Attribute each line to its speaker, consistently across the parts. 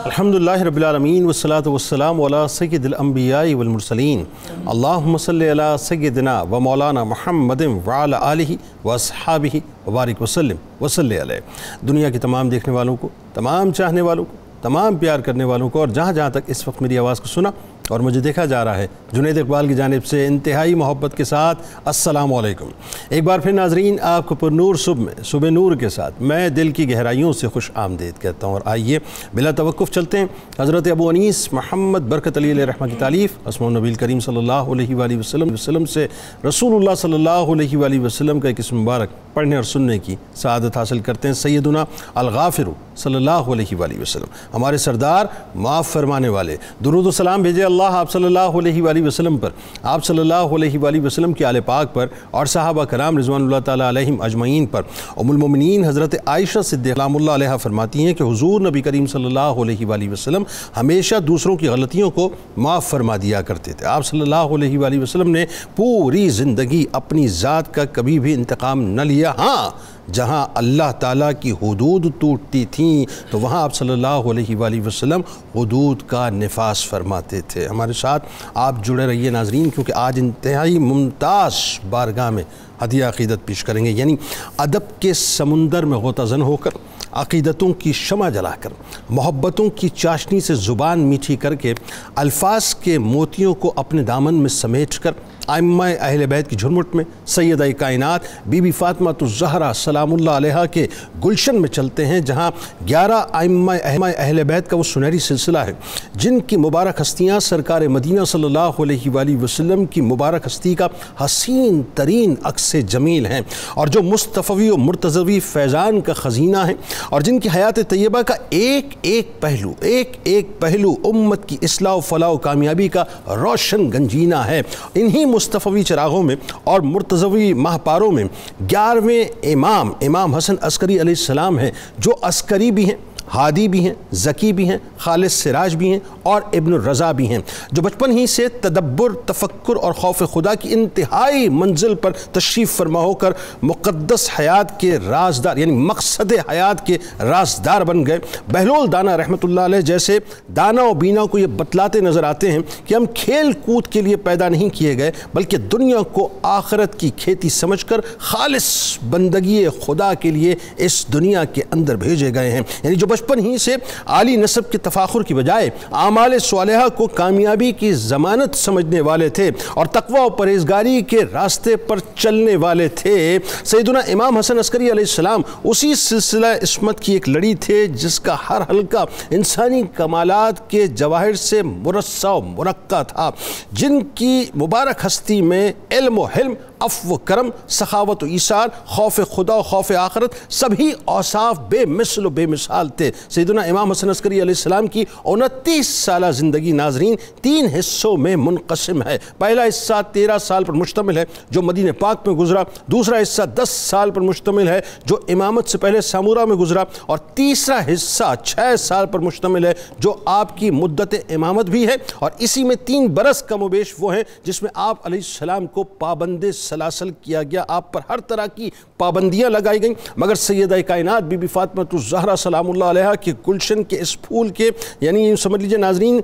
Speaker 1: الحمدللہ رب العالمین والصلاة والسلام علی سید الانبیاء والمرسلین اللہم صلی علی سیدنا و مولانا محمد وعلی آلہ واصحابہ وبارک وسلم وصلی علیہ۔ دنیا کی تمام دیکھنے والوں کو، تمام چاہنے والوں کو، تمام پیار کرنے والوں کو، اور جہاں جہاں تک اس وقت میری آواز کو سنا اور مجھے دیکھا جا رہا ہے، جنید اقبال کی جانب سے انتہائی محبت کے ساتھ السلام علیکم۔ ایک بار پھر ناظرین، آپ کو پر نور صبح نور کے ساتھ میں دل کی گہرائیوں سے خوش آمدید کہتا ہوں، اور آئیے بلا توقف چلتے ہیں حضرت ابو انیس محمد برکت علی علیہ رحمہ کی تالیف اسماء النبی کریم صلی اللہ علیہ وآلہ وسلم سے رسول اللہ صلی اللہ علیہ وآلہ وسلم کا ایک اسم مبارک پڑھنے اور سننے کی سعادت حاصل کرتے ہیں۔ سیدنا الغافر صلی اللہ علیہ وآلہ وسلم، ہمارے سردار، معاف فرمانے والے، درود و سلام بھیجے اللہ آپ صلی اللہ علیہ وآلہ وسلم پر، آپ صلی اللہ علیہ وآلہ وسلم کے آل پاک پر، اور صحابہ کرام رضوان اللہ تعالیٰ علیہم اجمعین پر۔ ام المومنین حضرت عائشہ صدیقہ سلام اللہ علیہ فرماتی ہیں کہ حضور نبی کریم صلی اللہ علیہ وآلہ وسلم ہمیشہ دوسروں کی غلطیوں کو معاف فرما دیا کرتے تھے۔ آپ صلی اللہ علیہ وآلہ وسلم نے پوری زندگی اپنی ذات کا کبھی بھی انتقام نہ لیا، ہاں جہاں اللہ تعالیٰ کی حدود ٹوٹتی تھیں تو وہاں آپ صلی اللہ علیہ وآلہ وسلم حدود کا نفاذ فرماتے تھے۔ ہمارے ساتھ آپ جڑے رہیے ناظرین، کیونکہ آج انتہائی ممتاز بارگاہ میں ہدیہ عقیدت پیش کریں گے، یعنی ادب کے سمندر میں غوطہ زن ہو کر، عقیدتوں کی شمع جلا کر، محبتوں کی چاشنی سے زبان میٹھی کر کے، الفاظ کے موتیوں کو اپنے دامن میں سمیٹ کر، ائمہ اہل بیت کی جھرمٹ میں سیدہ کائنات بی بی فاطمہ الزہرا سلام اللہ علیہ کے گلشن میں چلتے ہیں، جہاں 11 ائمہ اہل بیت کا وہ سنہری سلسلہ ہے جن کی مبارک ہستیاں سرکار مدینہ صلی اللہ علیہ وآلہ وسلم کی مبارک ہستی کا حسین ترین عکس جمیل ہیں، اور جو مصطفی و مرتضوی فیضان کا خزینہ ہیں، اور جن کی حیات طیبہ کا ایک ایک پہلو امت کی اصلاح و فلاح و کامیابی کا روشن گنجینہ ہے۔ انہی مصطفی چراغوں میں اور مرتضوی ماہپاروں میں 11ویں امام حسن عسکری علیہ السلام ہیں، جو عسکری بھی ہیں، ہادی بھی ہیں، ذکی بھی ہیں، خالص سراج بھی ہیں، اور ابن الرضا بھی ہیں، جو بچپن ہی سے تدبر، تفکر اور خوف خدا کی انتہائی منزل پر تشریف فرما ہو کر مقدس حیات کے رازدار، یعنی مقصد حیات کے رازدار بن گئے۔ بہلول دانا رحمۃ اللہ علیہ جیسے دانا و بینا کو یہ بتلاتے نظر آتے ہیں کہ ہم کھیل کود کے لیے پیدا نہیں کیے گئے، بلکہ دنیا کو آخرت کی کھیتی سمجھ کر خالص بندگی خدا کے لیے اس دنیا کے اندر بھیجے گئے ہیں، یعنی جو بچپن ہی سے عالی نسب کے تفاخر کی بجائے اعمال صالحہ کو کامیابی کی ضمانت سمجھنے والے تھے اور تقوی و پرہیزگاری کے راستے پر چلنے والے تھے۔ سیدنا امام حسن عسکری علیہ السلام اسی سلسلہ عصمت کی ایک لڑی تھے جس کا ہر حلقہ انسانی کمالات کے جواہر سے مرصع و مرقع تھا، جن کی مبارک ہستی میں علم و حلم، عفو و کرم، سخاوت و ایثار، خوف خدا و خوف آخرت، سبھی اوصاف بے مثل و بے مثال تھے۔ سیدنا امام حسن عسکری علیہ السلام کی 29 سالہ زندگی ناظرین 3 حصوں میں منقسم ہے۔ پہلا حصہ 13 سال پر مشتمل ہے جو مدینہ پاک میں گزرا، دوسرا حصہ 10 سال پر مشتمل ہے جو امامت سے پہلے سامورہ میں گزرا، اور تیسرا حصہ 6 سال پر مشتمل ہے جو آپ کی مدت امامت بھی ہے، اور اسی میں 3 برس کم و بیش وہ ہیں جس میں آپ علیہ السلام کو پابند سلاسل کیا گیا، آپ پر ہر طرح کی پابندیاں لگائی گئیں، مگر سیدہ کائنات بی بی فاطمہ الزہرا سلام اللہ علیہ کے گلشن کے اس پھول کے، یعنی سمجھ لیجئے ناظرین،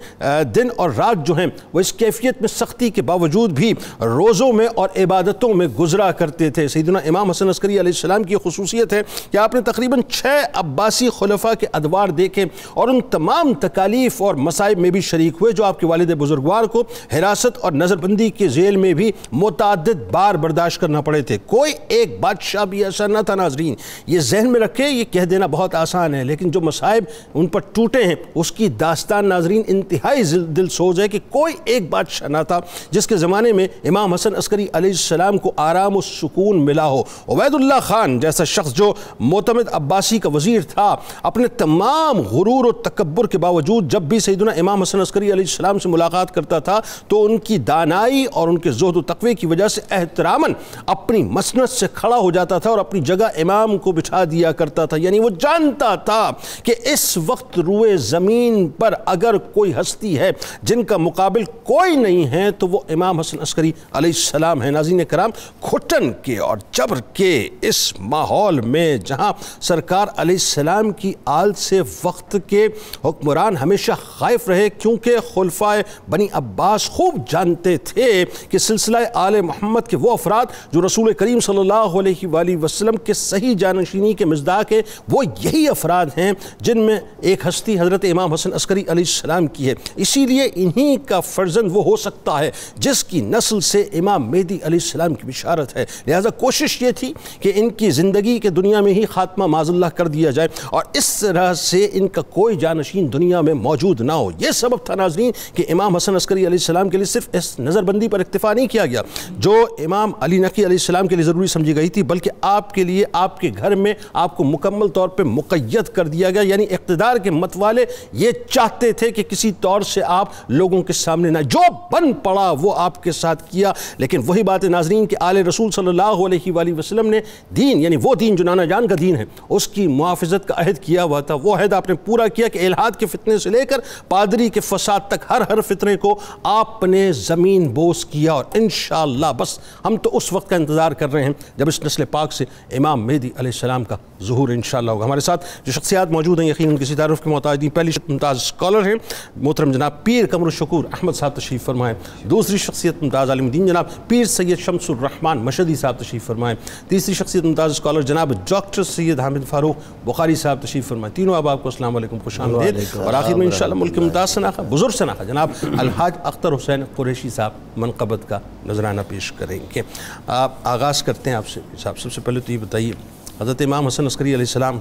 Speaker 1: دن اور رات جو ہیں وہ اس کیفیت میں سختی کے باوجود بھی روزوں میں اور عبادتوں میں گزرا کرتے تھے۔ سیدنا امام حسن عسکری علیہ السلام کی خصوصیت ہے کہ آپ نے تقریباً 6 عباسی خلفاء کے ادوار دیکھے اور ان تمام تکالیف اور مصائب میں بھی شریک ہوئے جو آپ کے والد بزرگوار کو حراست اور نظر بندی کے ذیل میں بھی متعدد بار برداشت کرنا پڑے تھے۔ کوئی ایک بادشاہ بھی ایسا نہ تھا ناظرین، یہ ذہن میں رکھے، یہ کہہ دینا بہت آسان ہے، لیکن جو مصائب ان پر ٹوٹے ہیں اس کی داستان ناظرین انتہائی دل سوز ہے کہ کوئی ایک بادشاہ نہ تھا جس کے زمانے میں امام حسن عسکری علیہ السلام کو آرام و سکون ملا ہو۔ عبید اللہ خان جیسا شخص جو معتمد عباسی کا وزیر تھا، اپنے تمام غرور و تکبر کے باوجود جب بھی سیدنا امام حسن عسکری علیہ السلام سے ملاقات کرتا تھا تو ان کی دانائی اور ان کے زہد و تقوی کی وجہ سے احتراماً اپنی مسند سے کھڑا ہو جاتا تھا اور اپنی جگہ امام کو بٹھا دیا کرتا تھا. یعنی وہ جانتا تھا کہ اس وقت روئے زمین پر اگر کوئی ہستی ہے جن کا مقابل کوئی نہیں ہے تو وہ امام حسن عسکری علیہ السلام ہے. ناظرین کرام، گھٹن کے اور جبر کے اس ماحول میں جہاں سرکار علیہ السلام کی آل سے وقت کے حکمران ہمیشہ خائف رہے، کیونکہ خلفائے بنی عباس خوب جانتے تھے کہ سلسلہ آل محمد کے وہ افراد جو رسول کریم صلی اللہ علیہ وآلہ وسلم کے صحیح جانشینی کے مصداق ہیں، وہ یہی افراد ہیں جن میں ایک ہستی حضرت امام حسن عسکری علیہ السلام کی ہے. اسی لیے انہی کا فرزند وہ ہو سکتا ہے جس کی نسل سے امام مہدی علیہ السلام کی بشارت ہے. لہذا کوشش یہ تھی کہ ان کی زندگی کے دنیا میں ہی خاتمہ معاذ اللہ کر دیا جائے اور اس طرح سے ان کا کوئی جانشین دنیا میں موجود نہ ہو. یہ سبب تھا ناظرین کہ امام حسن عسکری علیہ السلام کے لیے صرف اس نظر بندی پر اکتفا نہیں کیا گیا جو امام علی نقی علیہ السلام کے لیے ضروری سمجھی گئی تھی، بلکہ آپ کے لیے آپ کے گھر میں آپ کو مکمل طور پہ مقید کر دیا گیا. یعنی اقتدار کے متوالے یہ چاہتے تھے کہ کسی طور سے آپ لوگوں کے سامنے نہ، جو بن پڑا وہ آپ کے ساتھ کیا. لیکن وہی بات ہے ناظرین کہ آل رسول صلی اللہ علیہ وآلہ وسلم نے دین، یعنی وہ دین جو نانا جان کا دین ہے، اس کی محافظت کا عہد کیا ہوا تھا. وہ عہد آپ نے پورا کیا کہ الحاد کے فتنے سے لے کر پادری کے فساد تک ہر فتنے کو آپ نے زمین بوس کیا. اور انشاءاللہ بس ہم تو اس وقت کا انتظار کر رہے ہیں جب اس نسل پاک سے امام مہدی علیہ السلام کا ظہور انشاءاللہ ہوگا. ہمارے ساتھ جو شخصیات موجود ہیں یقیناً کسی تعارف کے محتاج نہیں. پہلی ممتاز اسکالر ہیں محترم جناب پیر قمر الشکور احمد صاحب تشریف فرمائیں. دوسری شخصیت ممتاز عالم دین جناب پیر سید شمس الرحمن مشہدی صاحب تشریف فرمائیں. تیسری شخصیت ممتاز اسکالر جناب ڈاکٹر سید حامد فاروق بخاری صاحب تشریف فرمائیں. تینوں آپ کو السلام علیکم، خوش آمدید. اور آخر میں انشاءاللہ ملک ممتاز سناخہ بزرگ سناخہ جناب الحاج اختر حسین قریشی صاحب منقبت کا نذرانہ پیش کریں گے. آپ آغاز کرتے ہیں آپ سے صاحب. سب سے پہلے تو یہ بتائیے حضرت امام حسن عسکری علیہ السلام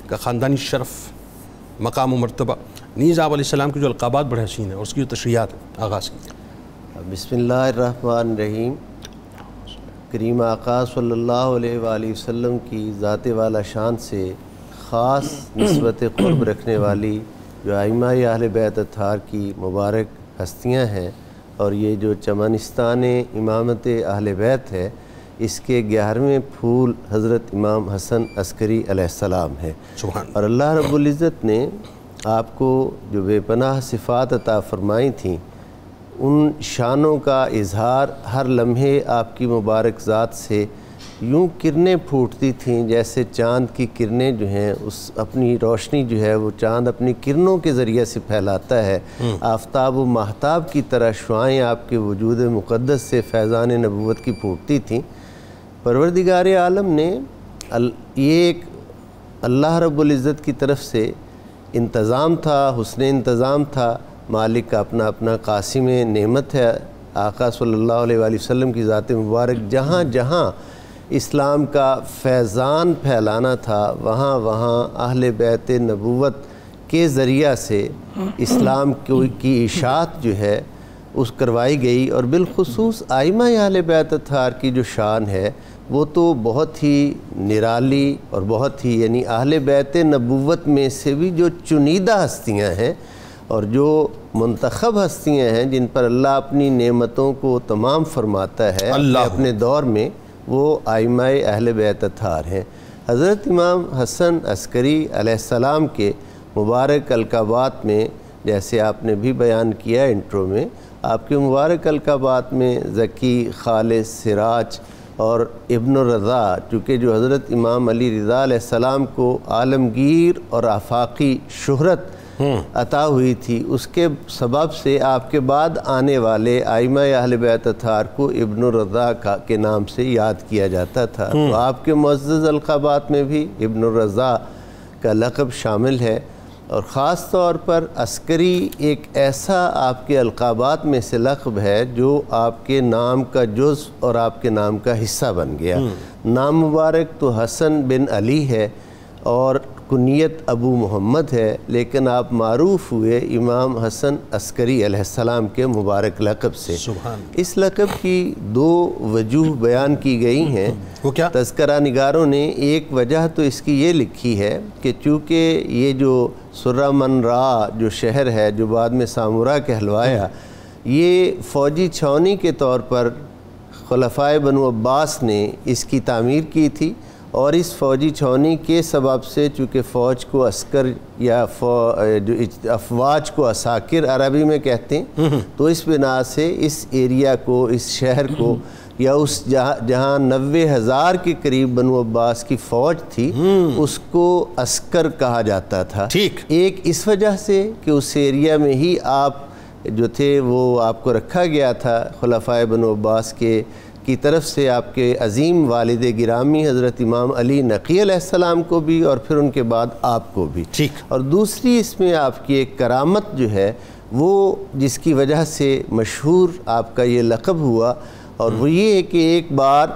Speaker 1: کا خاندانی شرف، مقام و مرتبہ، نیز آپ علیہ السلام کے جو القابات بڑے حسین ہیں اور اس کی جو تشریحات ہیں، آغاز کیجیے.
Speaker 2: بسم اللہ الرحمن الرحیم. کریم آقا صلی اللہ علیہ وآلہ وسلم کی ذات والا شان سے خاص نسبت قرب رکھنے والی جو ائمہ اہل بیت اطہار کی مبارک ہستیاں ہیں، اور یہ جو چمنستان امامت اہل بیت ہے، اس کے 11ویں پھول حضرت امام حسن عسکری علیہ السلام ہے. اور اللہ رب العزت نے آپ کو جو بے پناہ صفات عطا فرمائی تھیں، ان شانوں کا اظہار ہر لمحے آپ کی مبارک ذات سے یوں کرنیں پھوٹتی تھیں جیسے چاند کی کرنیں جو ہیں اس اپنی روشنی جو ہے وہ چاند اپنی کرنوں کے ذریعے سے پھیلاتا ہے. آفتاب و ماہتاب کی طرح شعائیں آپ کے وجود مقدس سے فیضان نبوت کی پھوٹتی تھیں. پروردگار عالم نے یہ ایک اللہ رب العزت کی طرف سے انتظام تھا، حسن انتظام تھا. مالک کا اپنا اپنا قاسم نعمت ہے. آقا صلی اللہ علیہ وآلہ وسلم کی ذات مبارک جہاں جہاں اسلام کا فیضان پھیلانا تھا، وہاں وہاں اہل بیت نبوت کے ذریعہ سے اسلام کی اشاعت جو ہے اس کروائی گئی. اور بالخصوص ائمہ اہل بیت اطہار کی جو شان ہے وہ تو بہت ہی نرالی اور بہت ہی، یعنی اہل بیت نبوت میں سے بھی جو چنیدہ ہستیاں ہیں اور جو منتخب ہستیاں ہیں جن پر اللہ اپنی نعمتوں کو تمام فرماتا ہے اپنے دور میں، وہ ائمہ اہل بیت اطہار ہیں. حضرت امام حسن عسکری علیہ السلام کے مبارک القابات میں جیسے آپ نے بھی بیان کیا انٹرو میں، آپ کے مبارک القابات میں ذکی، خالص، سراج اور ابن الرضا، چونکہ جو حضرت امام علی رضا علیہ السلام کو عالمگیر اور آفاقی شہرت عطا ہوئی تھی، اس کے سبب سے آپ کے بعد آنے والے ائمہ اہل بیت اطہار کو ابن الرضا کے نام سے یاد کیا جاتا تھا. تو آپ کے معزز القابات میں بھی ابن الرضا کا لقب شامل ہے. اور خاص طور پر عسکری ایک ایسا آپ کے القابات میں سے لقب ہے جو آپ کے نام کا جز اور آپ کے نام کا حصہ بن گیا. نام مبارک تو حسن بن علی ہے اور کنیت ابو محمد ہے، لیکن آپ معروف ہوئے امام حسن عسکری علیہ السلام کے مبارک لقب سے. اس لقب کی دو وجوہ بیان کی گئی ہیں.
Speaker 1: وہ کیا؟
Speaker 2: تذکرہ نگاروں نے ایک وجہ تو اس کی یہ لکھی ہے کہ چونکہ یہ جو سرہ من را جو شہر ہے جو بعد میں سامورا کہلوایا، یہ فوجی چھاؤنی کے طور پر خلفائے بنو عباس نے اس کی تعمیر کی تھی، اور اس فوجی چھاؤنی کے سبب سے چونکہ فوج کو عسکر یا افواج کو عساکر عربی میں کہتے ہیں، تو اس بنا سے اس ایریا کو، اس شہر کو، یا اس جہاں 90,000 کے قریب بنو عباس کی فوج تھی، اس کو عسکر کہا جاتا تھا۔ ایک اس وجہ سے کہ اس ایریا میں ہی آپ جو تھے وہ آپ کو رکھا گیا تھا خلفائے بنو عباس کی طرف سے، آپ کے عظیم والد گرامی حضرت امام علی نقی علیہ السلام کو بھی، اور پھر ان کے بعد آپ کو بھی۔ اور دوسری اس میں آپ کی ایک کرامت جو ہے وہ جس کی وجہ سے مشہور آپ کا یہ لقب ہوا، اور وہ یہ ہے کہ ایک بار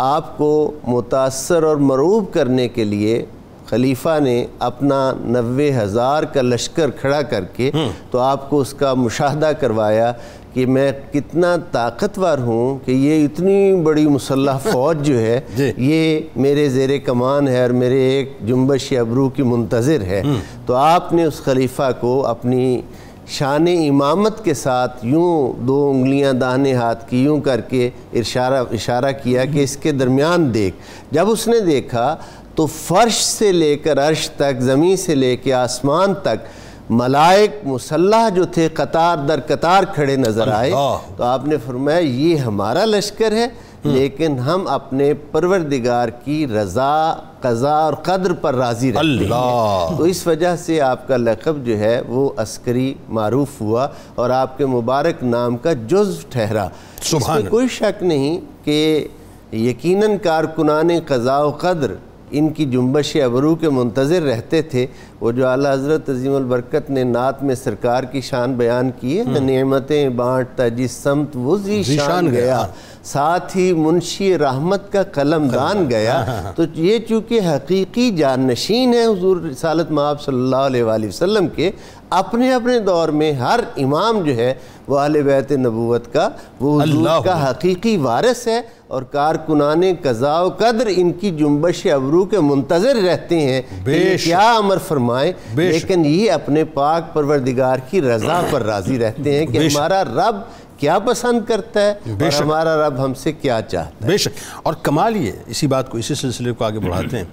Speaker 2: آپ کو متاثر اور مرعوب کرنے کے لیے خلیفہ نے اپنا 90,000 کا لشکر کھڑا کر کے تو آپ کو اس کا مشاہدہ کروایا کہ میں کتنا طاقتور ہوں، کہ یہ اتنی بڑی مسلح فوج جو ہے یہ میرے زیر کمان ہے اور میرے ایک جنبش ابرو کی منتظر ہے۔ تو آپ نے اس خلیفہ کو اپنی شان امامت کے ساتھ یوں 2 انگلیاں داہنے ہاتھ کی یوں کر کے اشارہ کیا کہ اس کے درمیان دیکھ۔ جب اس نے دیکھا تو فرش سے لے کر عرش تک، زمین سے لے کے آسمان تک ملائک مسلح جو تھے قطار در قطار کھڑے نظر آئے۔ تو آپ نے فرمایا یہ ہمارا لشکر ہے، لیکن ہم اپنے پروردگار کی رضا، قضا اور قدر پر راضی رہتے ہیں۔ تو اس وجہ سے آپ کا لقب جو ہے وہ عسکری معروف ہوا اور آپ کے مبارک نام کا جزو ٹھہرا۔ اس میں کوئی شک نہیں کہ یقیناً کارکنان قضا و قدر ان کی جنبش ابرو کے منتظر رہتے تھے۔ وہ جو اعلیٰ حضرت عظیم البرکت نے نعت میں سرکار کی شان بیان کی ہے، نعمتیں بانٹتا جس سمت وہ ذیشان گیا، ساتھ ہی منشی رحمت کا قلم دان گیا۔ تو یہ چونکہ حقیقی جانشین ہے حضور رسالت مآب صلی اللہ علیہ وآلہ وسلم کے، اپنے اپنے دور میں ہر امام جو ہے وہ اہل بیت نبوت کا، وہ حضور کا حقیقی وارث ہے، اور کارکنان قضا و قدر ان کی جنبش ابرو کے منتظر رہتے ہیں کہ کیا امر فرمائیں، لیکن یہ اپنے پاک پروردگار کی رضا پر راضی رہتے ہیں کہ ہمارا رب کیا پسند کرتا ہے اور ہمارا رب ہم سے کیا چاہتا ہے۔
Speaker 1: بے شک، اور کمال یہ اسی بات کو، اسی سلسلے کو آگے بڑھاتے ہیں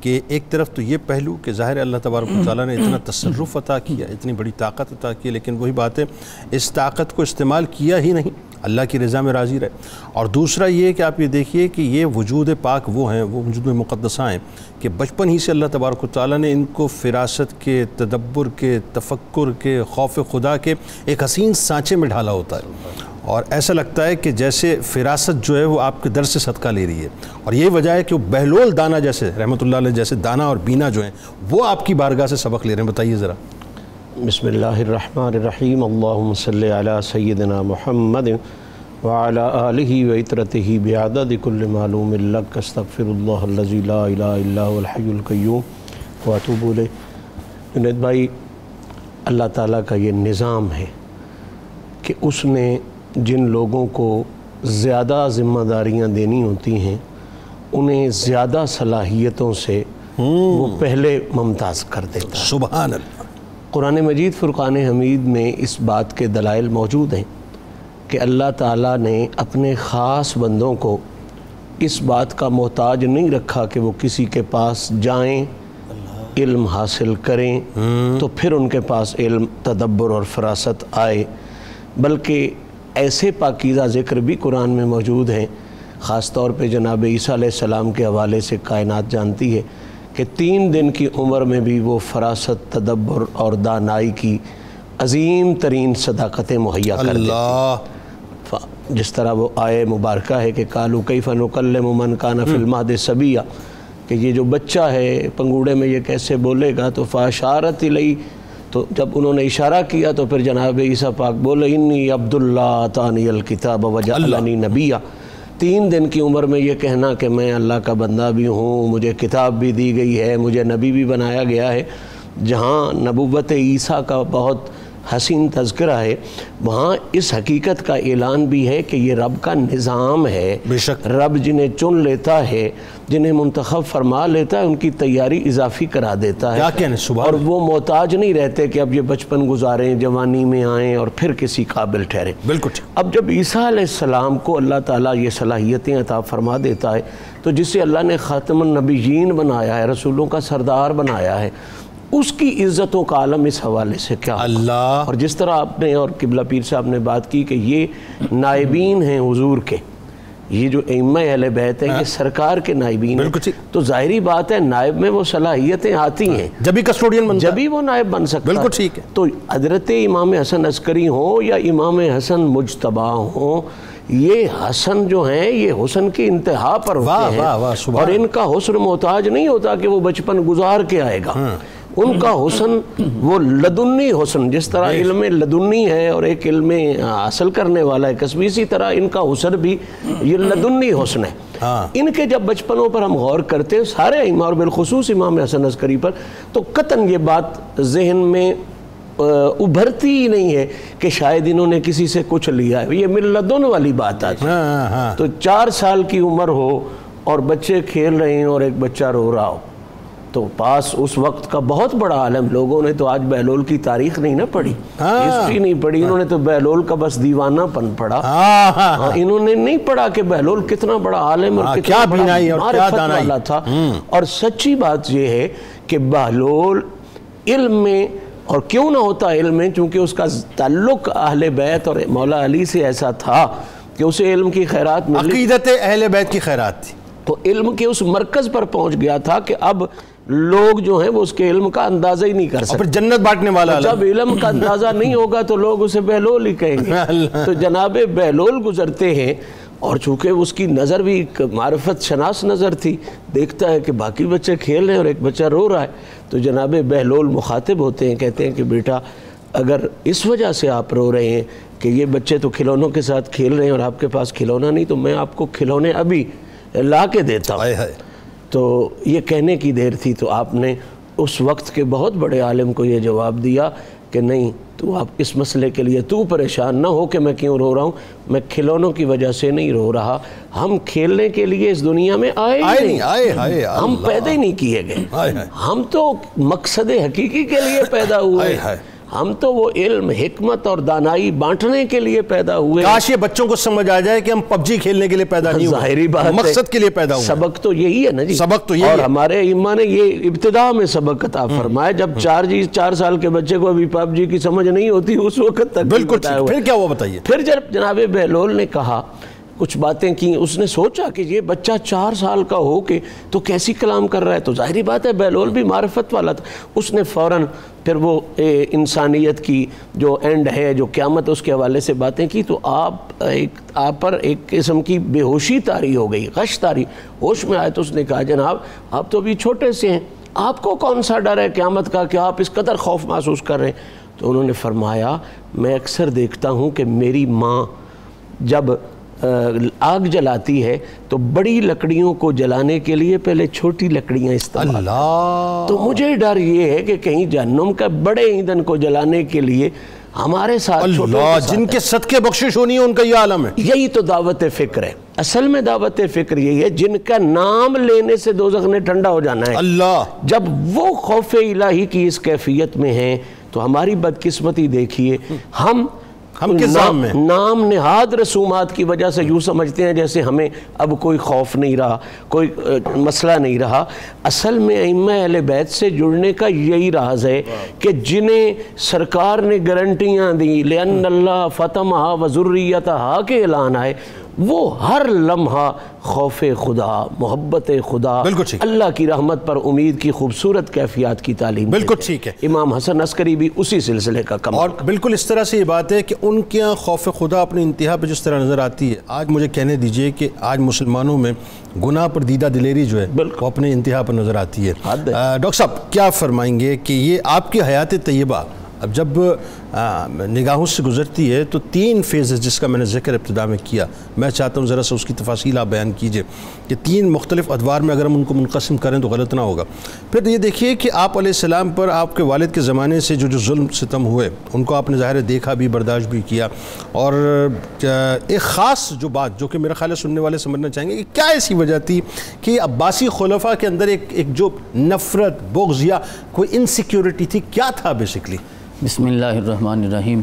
Speaker 1: کہ ایک طرف تو یہ پہلو کہ ظاہر اللہ تبارک و تعالیٰ نے اتنا تصرف عطا کیا، اتنی بڑی طاقت عطا کی، لیکن وہی بات ہے اس طاقت کو استعمال کیا ہی نہیں، اللہ کی رضا میں راضی رہے۔ اور دوسرا یہ کہ آپ یہ دیکھیے کہ یہ وجود پاک وہ ہیں، وہ وجود مقدسہ ہیں کہ بچپن ہی سے اللہ تبارک و تعالیٰ نے ان کو فراست کے، تدبر کے، تفکر کے، خوف خدا کے ایک حسین سانچے میں ڈھالا ہوتا ہے، اور ایسا لگتا ہے کہ جیسے فراست جو ہے وہ آپ کے در سے صدقہ لے رہی ہے، اور یہی وجہ ہے کہ وہ بہلول دانا جیسے رحمۃ اللہ علیہ جیسے دانا اور بینا جو ہیں وہ آپ کی بارگاہ سے سبق لے رہے ہیں۔ بتائیے ذرا۔
Speaker 3: بسم اللہ الرحمن الرحیم، اللہم صلی علی سیدنا محمد وعلی آلہ وعطرتہ بعدد کل معلوم لک، استغفر اللہ الذی لا الہ الا هو الحی القیوم واتوب الیہ۔ جنید بھائی، اللہ تعالیٰ کا یہ نظام ہے کہ اس نے جن لوگوں کو زیادہ ذمہ داریاں دینی ہوتی ہیں انہیں زیادہ صلاحیتوں سے وہ پہلے ممتاز کر دیتا ہے۔
Speaker 1: سبحان اللہ۔
Speaker 3: قرآن مجید فرقان حمید میں اس بات کے دلائل موجود ہیں کہ اللہ تعالیٰ نے اپنے خاص بندوں کو اس بات کا محتاج نہیں رکھا کہ وہ کسی کے پاس جائیں، علم حاصل کریں تو پھر ان کے پاس علم، تدبر اور فراست آئے، بلکہ ایسے پاکیزہ ذکر بھی قرآن میں موجود ہیں۔ خاص طور پہ جناب عیسیٰ علیہ السلام کے حوالے سے کائنات جانتی ہے کہ 3 دن کی عمر میں بھی وہ فراست، تدبر اور دانائی کی عظیم ترین صداقتیں مہیا کر دیتی ہیں۔ جس طرح وہ آیے مبارکہ ہے کہ قالوا کیف نکلم من کان فی المہد صبیا، کہ یہ جو بچہ ہے پنگوڑے میں یہ کیسے بولے گا، تو فاشارت الیہ، تو جب انہوں نے اشارہ کیا تو پھر جناب عیسیٰ پاک بولے انی عبداللہ آتانی الکتاب وجعلنی نبیا۔ 3 دن کی عمر میں یہ کہنا کہ میں اللہ کا بندہ بھی ہوں، مجھے کتاب بھی دی گئی ہے، مجھے نبی بھی بنایا گیا ہے، جہاں نبوت عیسیٰ کا بہت حسین تذکرہ ہے وہاں اس حقیقت کا اعلان بھی ہے کہ یہ رب کا نظام ہے.
Speaker 1: بے شک.
Speaker 3: رب جنہیں چن لیتا ہے، جنہیں منتخب فرما لیتا ہے، ان کی تیاری اضافی کرا دیتا ہے.
Speaker 1: کیا کہنے سبحان.
Speaker 3: اور وہ محتاج نہیں رہتے کہ اب یہ بچپن گزاریں، جوانی میں آئیں اور پھر کسی قابل ٹھہریں.
Speaker 1: بالکل.
Speaker 3: اب جب عیسیٰ علیہ السلام کو اللہ تعالیٰ یہ صلاحیتیں عطا فرما دیتا ہے تو جسے اللہ نے خاتم النبیین بنایا ہے، رسولوں کا سردار بنایا ہے، اس کی عزتوں کا عالم اس حوالے سے کیا
Speaker 1: اللہ.
Speaker 3: اور جس طرح آپ نے اور قبلہ پیر صاحب نے بات کی کہ یہ نائبین ہیں حضور کے، یہ جو ائمہ اہل بیت ہیں یہ سرکار کے نائبین ہیں، تو ظاہری بات ہے نائب میں وہ صلاحیتیں آتی ہیں
Speaker 1: جبھی کسٹوڈین بنتا ہے،
Speaker 3: جبھی وہ نائب بن سکتا ہے.
Speaker 1: بالکل ٹھیک ہے.
Speaker 3: تو حضرت امام حسن عسکری ہوں یا امام حسن مجتبی ہوں، یہ حسن جو ہیں یہ حسن کی انتہا پر ہوتے ہیں، اور ان کا حسن محتاج نہیں ہوتا کہ وہ بچپن گزار کے آئے گا. ان کا حسن وہ لدنی حسن، جس طرح علم لدنی ہے اور ایک علم حاصل کرنے والا ہے کسبی، اسی طرح ان کا حسن بھی یہ لدنی حسن ہے. ان کے جب بچپنوں پر ہم غور کرتے ہیں سارے ائمہ اور بالخصوص امام حسن عسکری پر، تو قطعاً یہ بات ذہن میں ابھرتی ہی نہیں ہے کہ شاید انہوں نے کسی سے کچھ لیا ہے. یہ من لدن والی بات آتی ہے. تو 4 سال کی عمر ہو اور بچے کھیل رہے ہیں اور ایک بچہ رو رہا ہو، تو پاس اس وقت کا بہت بڑا عالم، لوگوں نے تو آج بہلول کی تاریخ نہیں نہ پڑھی، ہسٹری نہیں پڑھی، انہوں نے تو بہلول کا بس دیوانہ پن پڑھا. انہوں نے نہیں پڑھا کہ بہلول کتنا بڑا عالم اور کتنا بڑا معرفت والا تھا. اور سچی بات یہ ہے کہ بہلول علم میں، اور کیوں نہ ہوتا علم میں، چونکہ اس کا تعلق اہل بیت اور مولا علی سے ایسا تھا کہ اسے علم کی خیرات ملی،
Speaker 1: عقیدت اہل بیت کی خیرات تھی،
Speaker 3: تو علم کے اس مرکز پر پہنچ گیا تھا کہ اب لوگ جو ہیں وہ اس کے علم کا اندازہ ہی نہیں کر سکتے.
Speaker 1: اور جنت بانٹنے والا
Speaker 3: جب علم کا اندازہ نہیں ہوگا تو لوگ اسے بہلول ہی کہیں گے. تو جناب بہلول گزرتے ہیں، اور چونکہ اس کی نظر بھی ایک معرفت شناس نظر تھی، دیکھتا ہے کہ باقی بچے کھیل رہے ہیں اور ایک بچہ رو رہا ہے، تو جناب بہلول مخاطب ہوتے ہیں، کہتے ہیں کہ بیٹا اگر اس وجہ سے آپ رو رہے ہیں کہ یہ بچے تو کھلونوں کے ساتھ کھیل رہے ہیں اور آپ کے پاس کھلونا نہیں، تو میں آپ کو کھلونے ابھی لا کے دیتا ہوں. تو یہ کہنے کی دیر تھی، تو آپ نے اس وقت کے بہت بڑے عالم کو یہ جواب دیا کہ نہیں، تو آپ اس مسئلے کے لیے تو پریشان نہ ہو کہ میں کیوں رو رہا ہوں، میں کھلونوں کی وجہ سے نہیں رو رہا، ہم کھیلنے کے لیے اس دنیا میں آئے نہیں، ہم پیدا ہی نہیں کیے گئے، ہم تو مقصد حقیقی کے لیے پیدا ہوئے، ہم تو وہ علم، حکمت اور دانائی بانٹنے کے لیے پیدا ہوئے.
Speaker 1: کاش یہ بچوں کو سمجھ آ جائے کہ ہم PUBG کھیلنے کے لیے پیدا نہیں ہوئے،
Speaker 3: ظاہری بات ہے
Speaker 1: مقصد کے لیے پیدا ہوئے.
Speaker 3: سبق تو یہی ہے نا جی،
Speaker 1: سبق تو یہی ہے.
Speaker 3: اور ہمارے ائمہ نے یہ ابتدا میں سبق عطا فرمایا، جب 4 سال کے بچے کو ابھی PUBG کی سمجھ نہیں ہوتی اس وقت تک.
Speaker 1: بالکل. پھر کیا ہوا بتائیے؟
Speaker 3: پھر جب جناب بہلول نے کہا، کچھ باتیں کی، اس نے سوچا کہ یہ بچہ 4 سال کا ہو کے تو کیسی کلام کر رہا ہے، تو ظاہری بات ہے بہلول بھی معرفت والا تھا. اس نے فوراً پھر وہ انسانیت کی جو اینڈ ہے، جو قیامت، اس کے حوالے سے باتیں کی. تو آپ پر ایک قسم کی بے ہوشی طاری ہو گئی، غش طاری، ہوش میں آئے تو اس نے کہا جناب آپ تو ابھی چھوٹے سے ہیں، آپ کو کون سا ڈر ہے قیامت کا کہ آپ اس قدر خوف محسوس کر رہے ہیں؟ تو انہوں نے فرمایا میں اکثر دیکھتا ہوں کہ میری ماں جب آگ جلاتی ہے تو بڑی لکڑیوں کو جلانے کے لیے پہلے چھوٹی لکڑیاں استعمال، تو مجھے ڈر یہ ہے کہ کہیں جہنم کا بڑے ایندھن کو جلانے کے لیے ہمارے ساتھ
Speaker 1: جن کے صدقے بخشش ہونی ہے ان کا یہ عالم ہے.
Speaker 3: یہی تو دعوت فکر ہے، اصل میں دعوت فکر یہی ہے جن کا نام لینے سے دوزخ نے ٹھنڈا ہو جانا ہے.
Speaker 1: اللہ
Speaker 3: جب وہ خوف الہی کی اس کیفیت میں ہیں تو ہماری بدقسمتی دیکھیے، ہم نام نہاد رسومات کی وجہ سے یوں سمجھتے ہیں جیسے ہمیں اب کوئی خوف نہیں رہا، کوئی مسئلہ نہیں رہا. اصل میں ائمہ اہل بیت سے جڑنے کا یہی راز ہے کہ جنہیں سرکار نے گارنٹیاں دی لأن اللہ فتمہا وذریتہا کے اعلان آئے، وہ ہر لمحہ خوف خدا، محبت خدا، اللہ کی رحمت پر امید کی خوبصورت کیفیات کی تعلیم.
Speaker 1: بالکل ٹھیک ہے.
Speaker 3: امام حسن عسکری بھی اسی سلسلے کا کم.
Speaker 1: اور بالکل اس طرح سے یہ بات ہے کہ ان کے یہاں خوف خدا اپنی انتہا پہ جس طرح نظر آتی ہے، آج مجھے کہنے دیجئے کہ آج مسلمانوں میں گناہ پر دیدہ دلیری جو ہے وہ اپنے انتہا پر نظر آتی ہے. ڈاکٹر صاحب کیا فرمائیں گے کہ یہ آپ کی حیات طیبہ اب جب نگاہوں سے گزرتی ہے تو 3 فیزز جس کا میں نے ذکر ابتدا میں کیا، میں چاہتا ہوں ذرا سا اس کی تفاصیل آپ بیان کیجئے کہ 3 مختلف ادوار میں اگر ہم ان کو منقسم کریں تو غلط نہ ہوگا۔ پھر یہ دیکھیے کہ آپ علیہ السلام پر آپ کے والد کے زمانے سے جو ظلم ستم ہوئے ان کو آپ نے ظاہر دیکھا بھی، برداشت بھی کیا، اور ایک خاص جو بات جو کہ میرا خیال ہے سننے والے سمجھنا چاہیں گے کہ کیا ایسی وجہ تھی کہ عباسی خلفاء کے اندر ایک جو نفرت، بغض یا کوئی انسیکیورٹی تھی، کیا تھا بیسکلی؟
Speaker 4: بسم اللہ الرحمن الرحیم۔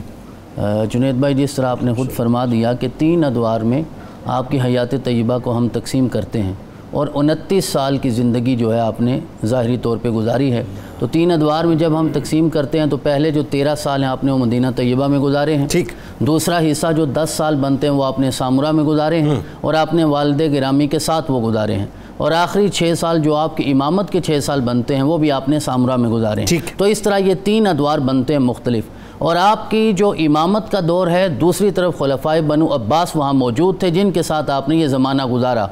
Speaker 4: جنید بھائی، جس طرح آپ نے خود فرما دیا کہ 3 ادوار میں آپ کی حیات طیبہ کو ہم تقسیم کرتے ہیں، اور 29 سال کی زندگی جو ہے آپ نے ظاہری طور پہ گزاری ہے، تو 3 ادوار میں جب ہم تقسیم کرتے ہیں تو پہلے جو 13 سال ہیں آپ نے وہ مدینہ طیبہ میں گزارے ہیں،
Speaker 1: ٹھیک۔
Speaker 4: دوسرا حصہ جو 10 سال بنتے ہیں وہ آپ نے سامرہ میں گزارے ہیں، اور آپ نے والد گرامی کے ساتھ وہ گزارے ہیں، اور آخری 6 سال جو آپ کی امامت کے 6 سال بنتے ہیں وہ بھی آپ نے سامرہ میں گزارے ہیں۔ تو اس طرح یہ 3 ادوار بنتے ہیں مختلف، اور آپ کی جو امامت کا دور ہے دوسری طرف خلفائے بنو عباس وہاں موجود تھے جن کے ساتھ آپ نے یہ زمانہ گزارا۔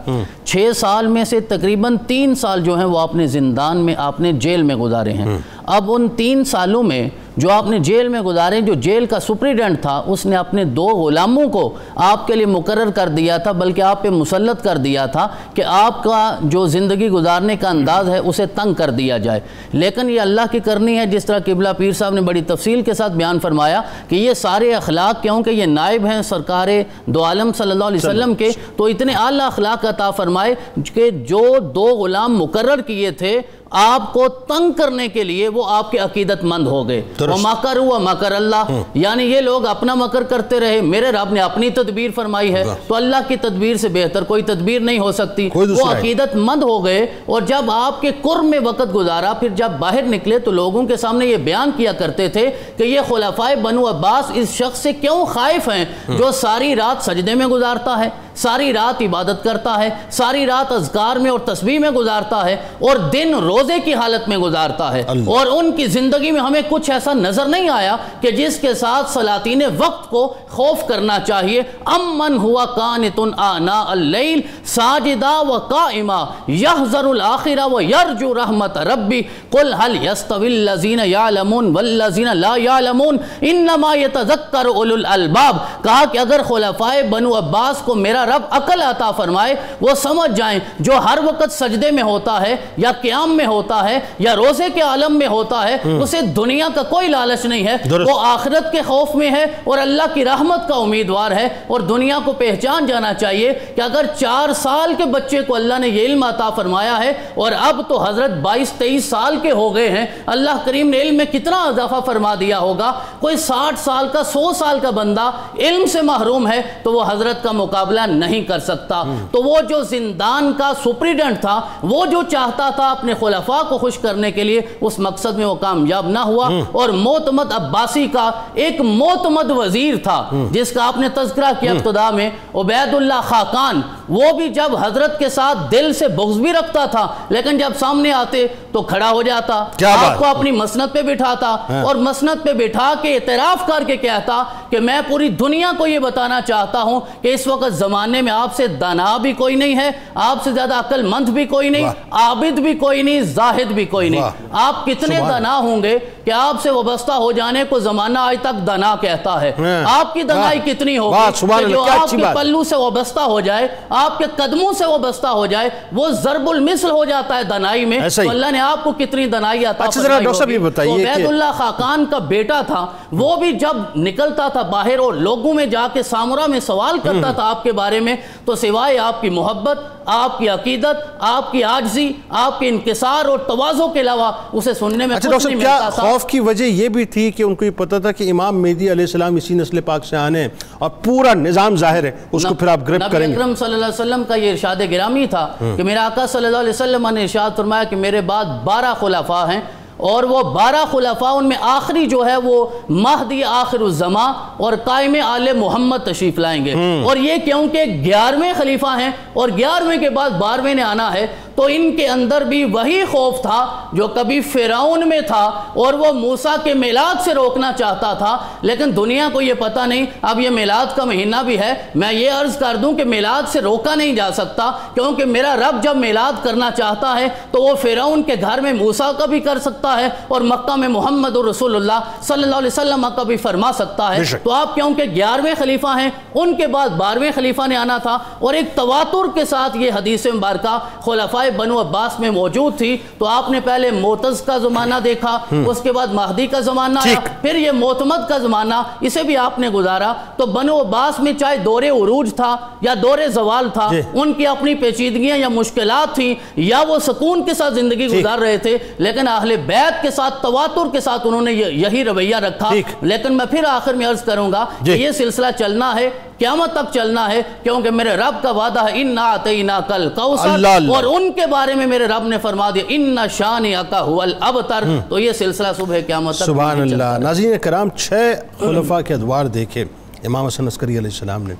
Speaker 4: 6 سال میں سے تقریباً 3 سال جو ہیں وہ آپ نے زندان میں، آپ نے جیل میں گزارے ہیں۔ اب ان 3 سالوں میں جو آپ نے جیل میں گزارے، جو جیل کا سپریڈنٹ تھا اس نے اپنے 2 غلاموں کو آپ کے لیے مقرر کر دیا تھا، بلکہ آپ پہ مسلط کر دیا تھا کہ آپ کا جو زندگی گزارنے کا انداز ہے اسے تنگ کر دیا جائے۔ لیکن یہ اللہ کی کرنی ہے، جس طرح قبلہ پیر صاحب نے بڑی تفصیل کے ساتھ بیان فرمایا کہ یہ سارے اخلاق کیونکہ یہ نائب ہیں سرکار دو عالم صلی اللہ علیہ وسلم کے، تو اتنے اعلیٰ اخلاق عطا فرمائے کہ جو 2 غلام مقرر کیے تھے آپ کو تنگ کرنے کے لیے وہ آپ کے عقیدت مند ہو گئے۔ وَمَكَرُوا وَمَكَرَ اللَّهُ، یعنی یہ لوگ اپنا مکر کرتے رہے، میرے رب نے اپنی تدبیر فرمائی ہے، تو اللہ کی تدبیر سے بہتر کوئی تدبیر نہیں ہو سکتی۔ وہ عقیدت مند ہو گئے، اور جب آپ کے قرب میں وقت گزارا، پھر جب باہر نکلے تو لوگوں کے سامنے یہ بیان کیا کرتے تھے کہ یہ خلفائے بنو عباس اس شخص سے کیوں خائف ہیں جو ساری رات سجدے میں گزارتا ہے، ساری رات عبادت کرتا ہے، ساری رات اذکار میں اور تسبیح میں گزارتا ہے، اور دن روزے کی حالت میں گزارتا ہے، اور ان کی زندگی میں ہمیں کچھ ایسا نظر نہیں آیا کہ جس کے ساتھ سلاطین وقت کو خوف کرنا چاہیے۔ امن ہوا قانت آناء اللیل ساجدا وقائما یحذر الآخرہ ویرجو رحمت ربی قل هل یستوی الذین یعلمون والذین لا یعلمون انما یتذکر اولو الالباب۔ کہا کہ اگر خلفائے بنو عباس کو میرا رب عقل عطا فرمائے، وہ سمجھ جائیں جو ہر وقت سجدے میں ہوتا ہے یا قیام میں ہوتا ہے یا روزے کے عالم میں ہوتا ہے، اسے دنیا کا کوئی لالچ نہیں ہے، وہ آخرت کے خوف میں ہے اور اللہ کی رحمت کا امیدوار ہے۔ اور دنیا کو پہچان جانا چاہیے کہ اگر 4 سال کے بچے کو اللہ نے یہ علم عطا فرمایا ہے، اور اب تو حضرت 22-23 سال کے ہو گئے ہیں، اللہ کریم نے علم میں کتنا اضافہ فرما دیا ہوگا۔ کوئی 60 سال کا 100 سال کا بندہ علم سے محروم ہے تو وہ حضرت کا مقابلہ نہیں کر سکتا۔ تو وہ جو زندان کا سپریڈنٹ تھا، وہ جو چاہتا تھا اپنے خلفاء کو خوش کرنے کے لیے، اس مقصد میں وہ کامیاب نہ ہوا۔ اور معتمد عباسی کا ایک معتمد وزیر تھا جس کا آپ نے تذکرہ کیا ابتدا میں، عبید اللہ خاقان، وہ بھی جب حضرت کے ساتھ دل سے بغض بھی رکھتا تھا، لیکن جب سامنے آتے تو کھڑا ہو جاتا، آپ کو اپنی مسند پہ بٹھاتا، اور مسند پہ بٹھا کے اعتراف کر کے کہتا کہ میں پوری دنیا کو یہ بتانا چاہتا ہوں کہ اس وقت زمانے میں آپ سے دانا بھی کوئی نہیں ہے، آپ سے زیادہ عقل مند بھی کوئی نہیں، عابد بھی کوئی نہیں، زاہد بھی کوئی نہیں۔ آپ کتنے دانا ہوں گے کہ آپ سے وابستہ ہو جانے کو زمانہ آج تک دانا کہتا ہے۔ آپ کی دانائی کتنی ہوگی کہ جو آپ کے پلو سے وابستہ ہو جائے، آپ کے قدموں سے وابستہ ہو جائے، وہ ضرب المثل ہو جاتا ہے دانائی میں۔ تو اللہ نے آپ کو کتنی دانائی عطا فرمائی ہوگی۔ عبید اللہ خاقان کا بیٹا تھا، وہ بھی جب نکلتا تھا باہر اور لوگوں میں جا کے سامرہ میں سوال کرتا تھا آپ کے بارے میں، تو سوائے آپ کی محبت، آپ کی عقیدت، آپ کی عاجزی، آپ کے انکسار اور تواضع کے علاوہ اسے سننے میں کچھ نہیں ملتا تھا۔
Speaker 1: خوف کی وجہ یہ بھی تھی کہ ان کو یہ پتا تھا کہ امام مہدی علیہ السلام اسی نسل پاک سے آنے ہیں اور پورا نظام ظاہر ہے، اس کو پھر آپ گرفت کریں گے۔ نبی اکرم صلی اللہ علیہ وسلم
Speaker 4: کا یہ ارشاد گرامی تھا کہ میرا آقا صلی اللہ علیہ وسلم نے ارشاد فرمایا کہ میرے بعد 12 خلفاء ہیں، اور وہ 12 خلفاء ان میں آخری جو ہے وہ مہدی آخر الزمان اور قائم آل محمد تشریف لائیں گے۔ اور یہ کیونکہ 11ویں خلیفہ ہیں اور 11ویں کے بعد 12ویں نے آنا ہے، تو ان کے اندر بھی وہی خوف تھا جو کبھی فرعون میں تھا، اور وہ موسیٰ کے میلاد سے روکنا چاہتا تھا، لیکن دنیا کو یہ پتہ نہیں۔ اب یہ میلاد کا مہینہ بھی ہے، میں یہ عرض کر دوں کہ میلاد سے روکا نہیں جا سکتا، کیونکہ میرا رب جب میلاد کرنا چاہتا ہے تو وہ فرعون کے گھر میں موسیٰ کا بھی کر سکتا ہے، اور مکہ میں محمد رسول اللہ صلی اللہ علیہ وسلم کا بھی فرما سکتا ہے۔ تو آپ کیونکہ 11ویں خلیفہ ہیں، ان کے بعد 12ویں خلیفہ نے آنا تھا، اور ایک تواتر کے ساتھ یہ حدیث مبارکہ خلفائے بنو عباس میں موجود تھی۔ تو آپ نے پہلے معتز کا زمانہ دیکھا، اس کے بعد مہدی کا زمانہ آیا، پھر یہ معتمد کا زمانہ، اسے بھی آپ نے گزارا۔ تو بنو عباس میں چاہے دور عروج تھا یا دور زوال تھا، ان کی اپنی پیچیدگیاں یا مشکلات تھیں، یا وہ سکون کے ساتھ زندگی گزار رہے تھے، لیکن اہل بیت کے ساتھ تواتر کے ساتھ انہوں نے یہی رویہ رکھا۔ لیکن میں پھر آخر میں عرض کروں گا کہ یہ سلسلہ چلنا ہے، قیامت تک چلنا ہے، کیونکہ میرے رب کا وعدہ ہے اِنَّا أَعْطَيْنَاكَ الْكَوْثَرَ، اور ان کے بارے میں میرے رب نے فرما دیا اِنَّ شَانِئَكَ هُوَ الْأَبْتَرُ۔ تو یہ سلسلہ صبح قیامت تک
Speaker 1: سبحان اللہ۔ ناظرین کرام، 6 خلفاء کے ادوار دیکھے امام حسن عسکری علیہ السلام نے،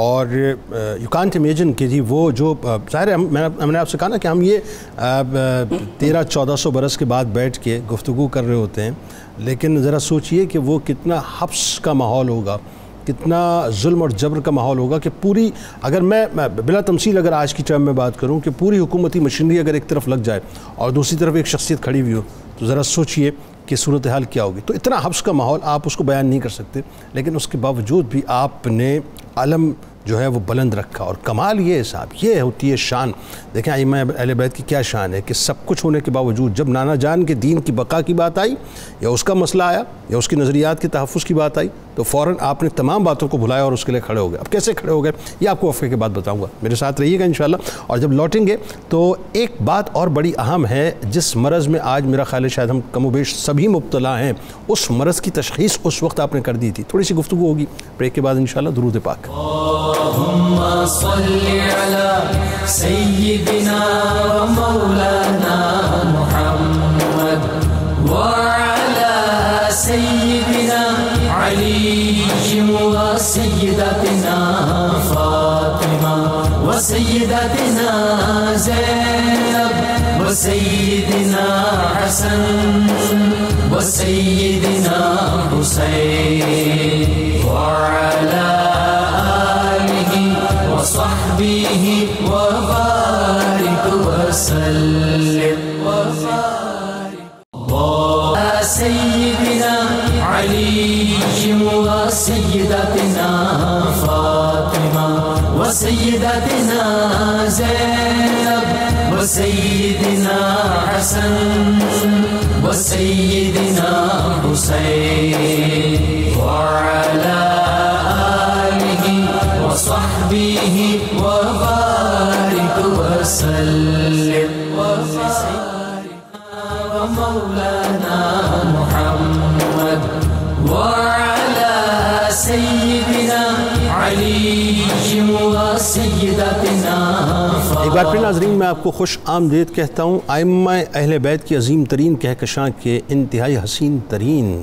Speaker 1: اور یو کانٹ امیجن کہ جی وہ جو ظاہر ہے، ہم نے آپ سے کہا نا کہ ہم یہ 1300-1400 برس کے بعد بیٹھ کے گفتگو کر رہے ہوتے ہیں، لیکن ذرا سوچئے کہ وہ کتنا حبس کا ماحول ہوگا، کتنا ظلم اور جبر کا ماحول ہوگا، کہ پوری، اگر میں بلا تمثیل اگر آج کی ٹائم میں بات کروں کہ پوری حکومتی مشینری اگر ایک طرف لگ جائے اور دوسری طرف ایک شخصیت کھڑی ہوئی ہو، تو ذرا سوچئے کہ صورتحال کیا ہوگی۔ تو اتنا حبس کا ماحول، آپ اس کو بیان نہیں کر سکتے، لیکن اس کے باوجود بھی آپ نے علم جو ہے وہ بلند رکھا، اور کمال یہ ہے صاحب، یہ ہوتی ہے شان۔ دیکھیں ائمہ اہل بیت کی کیا شان ہے کہ سب کچھ ہونے کے باوجود جب نانا جان کے دین کی بقا کی بات آئی، یا اس کا مسئلہ آیا، یا اس کی نظریات کے تحفظ کی بات آئی، تو فوراً آپ نے تمام باتوں کو بھلایا اور اس کے لیے کھڑے ہو گئے۔ اب کیسے کھڑے ہو گئے یہ آپ کو وقفے کے بعد بتاؤں گا، میرے ساتھ رہیے گا انشاءاللہ۔ اور جب لوٹیں گے تو ایک بات اور بڑی اہم ہے، جس مرض میں آج میرا خیال ہے شاید ہم کم و بیش سبھی مبتلا ہیں، اس مرض کی تشخیص اس وقت آپ نے کر دی تھی۔ تھوڑی سی گفتگو ہوگی بریک کے بعد انشاءاللہ۔ درود پاک۔
Speaker 5: اللهم صل على سيدنا ومولانا محمد وعلى سيدنا علي وسيدتنا فاطمة وسيدتنا زينب وسيدنا حسن وسيدنا حسين وعلى وصحبه وبارك وسلم وبارك سيدنا علي وسيدتنا فاطمة وسيدتنا زينب وسيدنا حسن وسيدنا حسين وعلى وصحبه وبارك وسلم ومولانا محمد وعلى سيدنا علي وسيدتنا
Speaker 1: ایک بار پھر ناظرین میں آپ کو خوش آمدید کہتا ہوں۔ ائمہ اہل بیت کی عظیم ترین کہکشاں کے انتہائی حسین ترین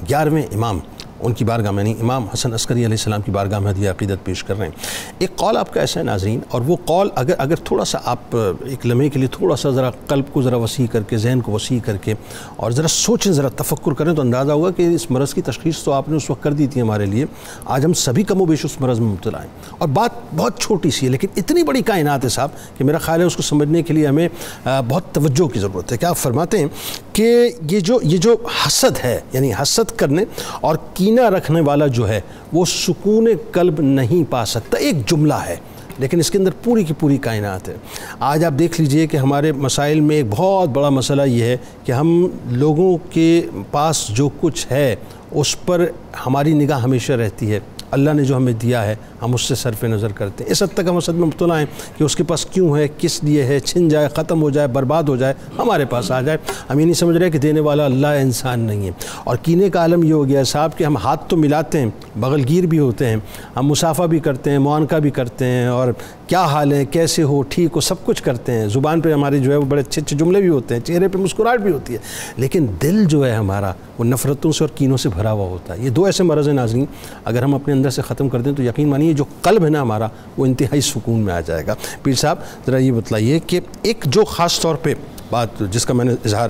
Speaker 1: 11ویں امام، ان کی بارگاہ میں نہیں، امام حسن عسکری علیہ السلام کی بارگاہ میں ہدیہ عقیدت پیش کر رہے ہیں۔ ایک قول آپ کا ایسا ہے ناظرین، اور وہ قول اگر تھوڑا سا آپ ایک لمحے کے لیے تھوڑا سا ذرا قلب کو ذرا وسیع کر کے، ذہن کو وسیع کر کے، اور ذرا سوچیں، ذرا تفکر کریں، تو اندازہ ہوگا کہ اس مرض کی تشخیص تو آپ نے اس وقت کر دی تھی ہمارے لیے۔ آج ہم سبھی کم و بیش اس مرض میں مبتلا ہیں، اور بات بہت چھوٹی سی ہے، لیکن اتنی بڑی کائنات ہے صاحب کہ میرا خیال ہے اس کو سمجھنے کے لیے ہمیں بہت توجہ کی ضرورت ہے۔ کہ آپ فرماتے ہیں کہ یہ جو حسد ہے، یعنی حسد کرنے اور کینہ رکھنے والا جو ہے وہ سکون قلب نہیں پا سکتا۔ ایک جملہ ہے، لیکن اس کے اندر پوری کی پوری کائنات ہے۔ آج آپ دیکھ لیجئے کہ ہمارے مسائل میں ایک بہت بڑا مسئلہ یہ ہے کہ ہم لوگوں کے پاس جو کچھ ہے اس پر ہماری نگاہ ہمیشہ رہتی ہے۔ اللہ نے جو ہمیں دیا ہے ہم اس سے صرف نظر کرتے ہیں۔ اس حد تک ہم حسد میں مبتلا ہیں کہ اس کے پاس کیوں ہے، کس لیے ہے، چھن جائے، ختم ہو جائے، برباد ہو جائے، ہمارے پاس آ جائے۔ ہم یہ نہیں سمجھ رہے کہ دینے والا اللہ ہے، انسان نہیں ہے۔ اور کینے کا عالم یہ ہو گیا ہے صاحب کہ ہم ہاتھ تو ملاتے ہیں، بغل گیر بھی ہوتے ہیں، ہم مصافحہ بھی کرتے ہیں، معانقہ بھی کرتے ہیں، اور کیا حال ہے، کیسے ہو، ٹھیک ہو، سب کچھ کرتے ہیں، زبان پہ ہماری جو ہے وہ بڑے اچھے اچھے جملے بھی ہوتے ہیں، چہرے پہ مسکراہٹ بھی ہوتی ہے، لیکن دل جو ہے ہمارا وہ نفرتوں سے اور کینوں سے بھرا ہوا ہوتا ہے۔ یہ دو ایسے مرض ہیں ناظرین، اگر ہم اپنے اندر سے ختم کر دیں تو یقین مانیے جو قلب ہے نا ہمارا وہ انتہائی سکون میں آ جائے گا۔ پیر صاحب ذرا یہ بتلائیے کہ ایک جو خاص طور پہ بات جس کا میں نے اظہار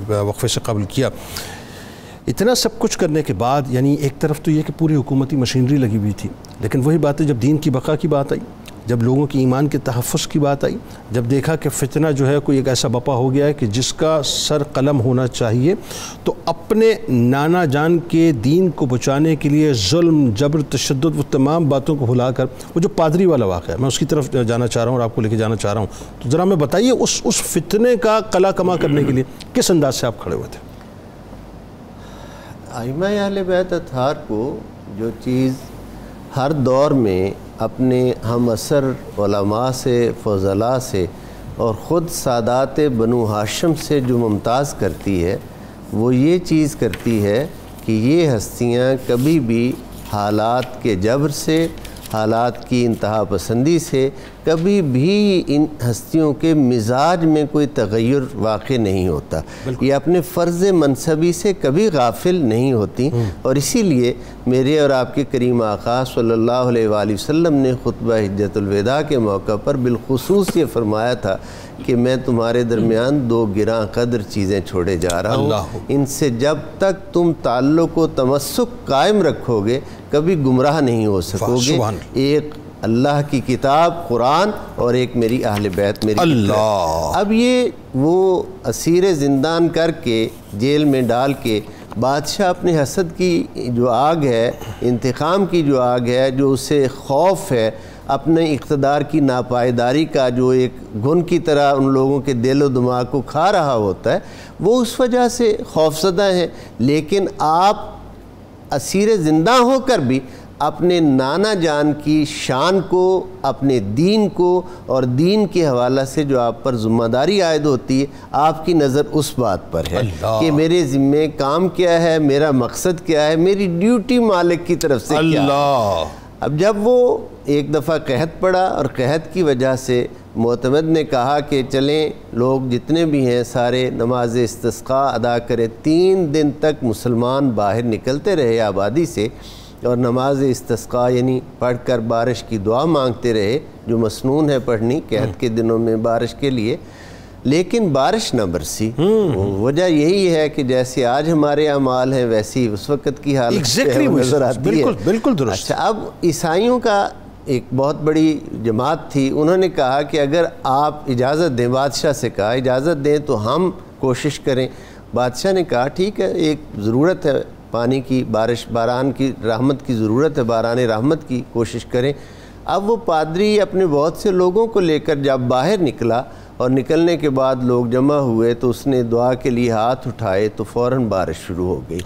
Speaker 1: وقفے سے قبل کیا، اتنا سب کچھ کرنے کے بعد یعنی ایک طرف تو یہ کہ پوری حکومتی مشینری لگی ہوئی تھی، لیکن وہی بات ہے جب دین کی بقا کی بات آئی، جب لوگوں کی ایمان کے تحفظ کی بات آئی، جب دیکھا کہ فتنہ جو ہے کوئی ایک ایسا بپا ہو گیا ہے کہ جس کا سر قلم ہونا چاہیے، تو اپنے نانا جان کے دین کو بچانے کے لیے ظلم، جبر، تشدد، وہ تمام باتوں کو بھلا کر وہ جو پادری والا واقعہ ہے میں اس کی طرف جانا چاہ رہا ہوں اور آپ کو لے کے جانا چاہ رہا ہوں، تو ذرا ہمیں بتائیے اس فتنے کا قلع کما کرنے کے لیے کس انداز سے آپ کھڑے ہوئے تھے؟
Speaker 2: ائمہ اہل بیت اطہار کو جو چیز ہر دور میں اپنے ہم اثر علماء سے، فضلاء سے اور خود سادات بنو ہاشم سے جو ممتاز کرتی ہے وہ یہ چیز کرتی ہے کہ یہ ہستیاں کبھی بھی حالات کے جبر سے، حالات کی انتہا پسندی سے، کبھی بھی ان ہستیوں کے مزاج میں کوئی تغیر واقع نہیں ہوتا، یہ اپنے فرض منصبی سے کبھی غافل نہیں ہوتی، اور اسی لیے میرے اور آپ کے کریم آقا صلی اللہ علیہ وآلہ وسلم نے خطبہ حجۃ الوداع کے موقع پر بالخصوص یہ فرمایا تھا کہ میں تمہارے درمیان دو گراں قدر چیزیں چھوڑے جا رہا ہوں، ان سے جب تک تم تعلق و تمسک قائم رکھو گے کبھی گمراہ نہیں ہو سکو گے، ایک اللہ کی کتاب قرآن اور ایک میری اہل بیت میری اللہ۔ اب یہ وہ اسیر زندان کر کے جیل میں ڈال کے بادشاہ اپنے حسد کی جو آگ ہے، انتقام کی جو آگ ہے، جو اسے خوف ہے اپنے اقتدار کی ناپائیداری کا، جو ایک گھن کی طرح ان لوگوں کے دل و دماغ کو کھا رہا ہوتا ہے، وہ اس وجہ سے خوفزدہ ہیں، لیکن آپ اسیر زندہ ہو کر بھی اپنے نانا جان کی شان کو، اپنے دین کو اور دین کے حوالہ سے جو آپ پر ذمہ داری عائد ہوتی ہے، آپ کی نظر اس بات پر ہے کہ میرے ذمہ کام کیا ہے، میرا مقصد کیا ہے، میری ڈیوٹی مالک کی طرف سے کیا ہے۔ اب جب وہ ایک دفعہ قحط پڑا اور قحط کی وجہ سے معتمد نے کہا کہ چلیں لوگ جتنے بھی ہیں سارے نماز استسقاء ادا کریں، 3 دن تک مسلمان باہر نکلتے رہے آبادی سے اور نماز استسقاء یعنی پڑھ کر بارش کی دعا مانگتے رہے، جو مسنون ہے پڑھنی قحط کے دنوں میں بارش کے لیے، لیکن بارش نہ برسی۔ وجہ یہی ہے کہ جیسے آج ہمارے اعمال ہیں ویسی اس وقت کی حالت نظر آتی ہے۔
Speaker 1: بالکل درست۔
Speaker 2: اچھا، اب عیسائیوں کا ایک بہت بڑی جماعت تھی، انہوں نے کہا کہ اگر آپ اجازت دیں، بادشاہ سے کہا اجازت دیں تو ہم کوشش کریں۔ بادشاہ نے کہا ٹھیک ہے، ایک ضرورت ہے پانی کی، باران کی رحمت کی ضرورت ہے، باران رحمت کی کوشش کریں۔ اب وہ پادری اپنے بہت سے لوگوں کو لے کر جب باہر نکلا اور نکلنے کے بعد لوگ جمع ہوئے تو اس نے دعا کے لیے ہاتھ اٹھائے تو فوراً بارش شروع ہو گئی۔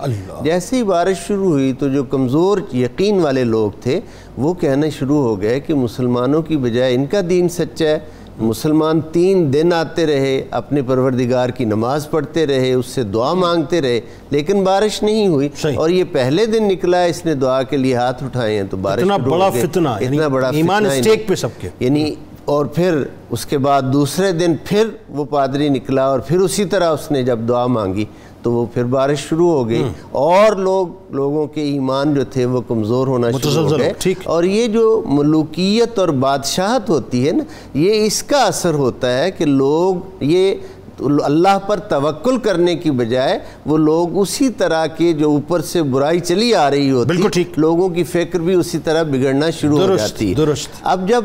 Speaker 2: جیسے ہی بارش شروع ہوئی تو جو کمزور یقین والے لوگ تھے وہ کہنے شروع ہو گئے کہ مسلمانوں کی بجائے ان کا دین سچا ہے، مسلمان 3 دن آتے رہے، اپنے پروردگار کی نماز پڑھتے رہے، اس سے دعا مانگتے رہے، لیکن بارش نہیں ہوئی، اور یہ پہلے دن نکلا اس نے دعا کے لیے ہاتھ اٹھائے ہیں تو بارش
Speaker 1: اتنا بڑا فتنہ، اتنا بڑا ایمان اسٹیک پہ سب کے،
Speaker 2: یعنی اور پھر اس کے بعد دوسرے دن پھر وہ پادری نکلا اور پھر اسی طرح اس نے جب دعا مانگی تو وہ پھر بارش شروع ہو گئی، اور لوگوں کے ایمان جو تھے وہ کمزور ہونا شروع ہو گئے۔ اور یہ جو ملوکیت اور بادشاہت ہوتی ہے نا، یہ اس کا اثر ہوتا ہے کہ لوگ یہ اللہ پر توکل کرنے کی بجائے وہ لوگ اسی طرح کے جو اوپر سے برائی چلی آ رہی ہوتی، لوگوں کی فکر بھی اسی طرح بگڑنا شروع ہو جاتی ہے۔ اب جب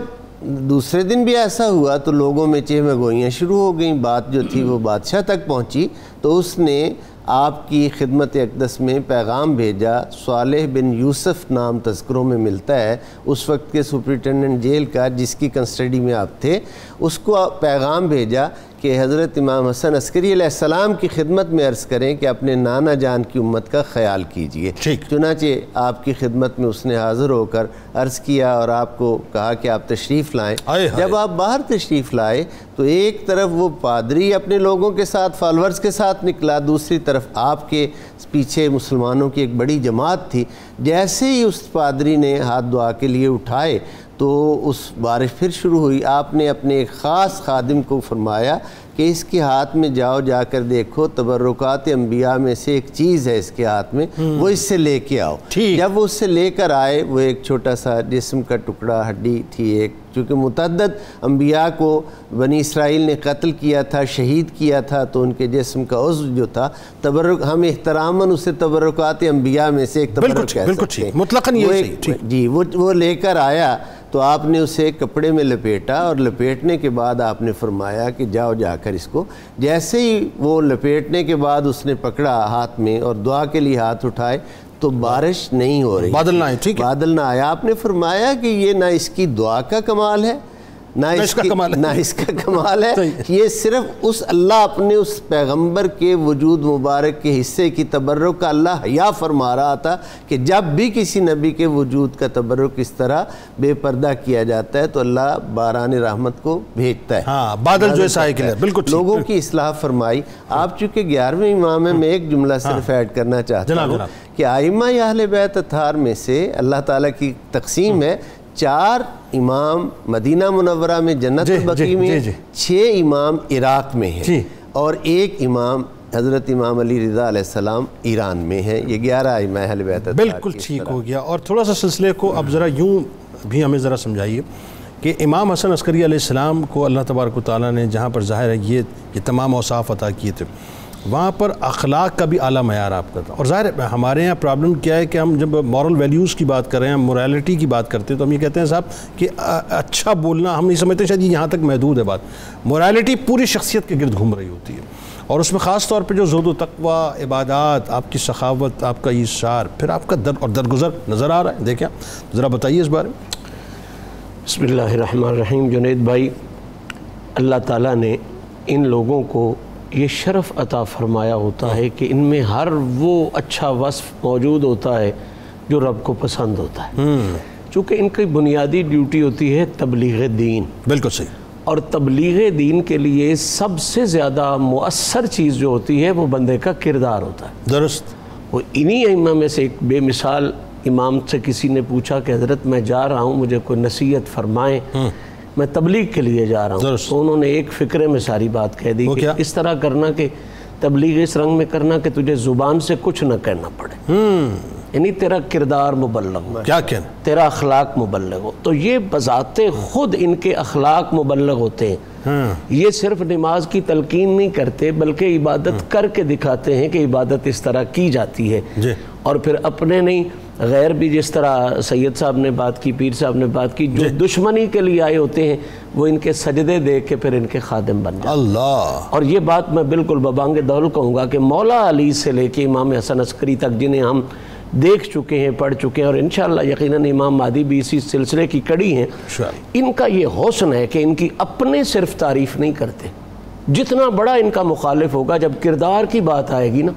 Speaker 2: دوسرے دن بھی ایسا ہوا تو لوگوں میں چہمہ گوئیاں شروع ہو گئیں، بات جو تھی وہ بادشاہ تک پہنچی تو اس نے آپ کی خدمت اقدس میں پیغام بھیجا۔ صالح بن یوسف نام تذکروں میں ملتا ہے، اس وقت کے سپرنٹینڈنٹ جیل کا جس کی کنسٹڈی میں آپ تھے، اس کو پیغام بھیجا کہ حضرت امام حسن عسکری علیہ السلام کی خدمت میں عرض کریں کہ اپنے نانا جان کی امت کا خیال کیجئے۔ چنانچہ آپ کی خدمت میں اس نے حاضر ہو کر عرض کیا اور آپ کو کہا کہ آپ تشریف لائیں۔ جب آپ باہر تشریف لائے تو ایک طرف وہ پادری اپنے لوگوں کے ساتھ فالورز کے ساتھ نکلا، دوسری طرف آپ کے پیچھے مسلمانوں کی ایک بڑی جماعت تھی۔ جیسے ہی اس پادری نے ہاتھ دعا کے لیے اٹھائے تو اس بارش پھر شروع ہوئی۔ آپ نے اپنے ایک خاص خادم کو فرمایا کہ اس کے ہاتھ میں جا کر دیکھو، تبرکات انبیاء میں سے ایک چیز ہے اس کے ہاتھ میں، وہ اس سے لے کے آؤ۔ جب وہ اس سے لے کر آئے، وہ ایک چھوٹا سا جسم کا ٹکڑا، ہڈی تھی ایک، چونکہ متعدد انبیاء کو بنی اسرائیل نے قتل کیا تھا، شہید کیا تھا، تو ان کے جسم کا عضو جو تھا ہم احتراماً اسے تبرکات انبیاء میں سے ایک تبرک کہہ سکتے ہیں،
Speaker 1: مطلقاً یہ
Speaker 2: جی وہ لے کر آیا تو آپ نے اسے کپڑے میں لپیٹا، اور لپیٹنے کے بعد آپ نے فرمایا کہ جا کر اس کو، جیسے ہی وہ لپیٹنے کے بعد اس نے پکڑا ہاتھ میں اور دعا کے لیے ہاتھ اٹھائے تو بارش نہیں ہو رہی،
Speaker 1: بادل نہ آئے، ٹھیک ہے،
Speaker 2: بادل نہ آیا۔ آپ نے فرمایا کہ یہ نہ اس کی دعا کا کمال ہے، نہ اس کا کمال ہے، یہ صرف اس اللہ اپنے اس پیغمبر کے وجود مبارک کے حصے کی تبرک کا اللہ حیا فرما رہا تھا کہ جب بھی کسی نبی کے وجود کا تبرک اس طرح بے پردہ کیا جاتا ہے تو اللہ باران رحمت کو بھیجتا ہے۔
Speaker 1: ہاں، بادل جو سائے کے لیے، بالکل
Speaker 2: لوگوں کی اصلاح فرمائی۔ آپ چونکہ 11ویں امام ہیں، میں ایک جملہ صرف ایڈ کرنا چاہتا ہوں کہ ائمہ اہل بیت اطہار میں سے اللہ تعالیٰ کی تقسیم ہے، 4 امام مدینہ منورہ میں جنت البقیع میں، 6 امام عراق میں ہیں، اور 1 امام حضرت امام علی رضا علیہ السلام ایران میں ہیں۔ یہ 11 ائمہ اہل بیت اطہار۔
Speaker 1: بالکل ٹھیک ہو گیا۔ اور تھوڑا سا سلسلے کو اب ذرا یوں بھی ہمیں ذرا سمجھائیے کہ امام حسن عسکری علیہ السلام کو اللہ تبارک و تعالیٰ نے جہاں پر ظاہر ہے یہ تمام اوصاف عطا کیے تھے، وہاں پر اخلاق کا بھی اعلیٰ معیار آپ کرتا، اور ظاہر ہے ہمارے یہاں پرابلم کیا ہے کہ ہم جب مورل ویلیوز کی بات کر رہے ہیں، موریلٹی کی بات کرتے ہیں، تو ہم یہ کہتے ہیں صاحب کہ اچھا بولنا، ہم نہیں سمجھتے شاید یہاں تک محدود ہے بات۔ موریلٹی پوری شخصیت کے گرد گھوم رہی ہوتی ہے، اور اس میں خاص طور پہ جو زہد و تقوی، عبادات، آپ کی سخاوت، آپ کا ایثار، پھر آپ کا درد اور درگزر نظر آ رہا ہے۔ دیکھیں ذرا بتائیے اس بارے میں۔
Speaker 3: بسم اللہ الرحمن الرحیم۔ جنید بھائی، اللہ تعالیٰ نے ان لوگوں کو یہ شرف عطا فرمایا ہوتا ہے کہ ان میں ہر وہ اچھا وصف موجود ہوتا ہے جو رب کو پسند ہوتا ہے، چونکہ ان کی بنیادی ڈیوٹی ہوتی ہے تبلیغ دین۔
Speaker 1: بالکل صحیح۔
Speaker 3: اور تبلیغ دین کے لیے سب سے زیادہ مؤثر چیز جو ہوتی ہے وہ بندے کا کردار ہوتا ہے۔
Speaker 1: درست۔
Speaker 3: وہ انہی ائمہ میں سے ایک بے مثال امام سے کسی نے پوچھا کہ حضرت میں جا رہا ہوں، مجھے کوئی نصیحت فرمائیں، میں تبلیغ کے لیے جا رہا ہوں۔ تو انہوں نے ایک فقرے میں ساری بات کہہ دی کہ اس طرح کرنا کہ تبلیغ اس رنگ میں کرنا کہ تجھے زبان سے کچھ نہ کہنا پڑے، یعنی تیرا کردار مبلغ ہو،
Speaker 1: کیا کہنا،
Speaker 3: تیرا اخلاق مبلغ ہو۔ تو یہ بذات خود ان کے اخلاق مبلغ ہوتے ہیں۔ یہ صرف نماز کی تلقین نہیں کرتے بلکہ عبادت کر کے دکھاتے ہیں کہ عبادت اس طرح کی جاتی ہے، اور پھر اپنے نہیں غیر بھی، جس طرح سید صاحب نے بات کی، پیر صاحب نے بات کی، جو دشمنی کے لیے آئے ہوتے ہیں وہ ان کے سجدے دیکھ کے پھر ان کے خادم بن جاتے ہیں۔
Speaker 1: اللہ۔
Speaker 3: اور یہ بات میں بالکل ببانگ دول کہوں گا کہ مولا علی سے لے کے امام حسن عسکری تک، جنہیں ہم دیکھ چکے ہیں، پڑھ چکے ہیں، اور انشاءاللہ یقیناً امام مہدی بھی اسی سلسلے کی کڑی ہیں، ان کا یہ حسن ہے کہ ان کی اپنے صرف تعریف نہیں کرتے، جتنا بڑا ان کا مخالف ہوگا جب کردار کی بات آئے گی نا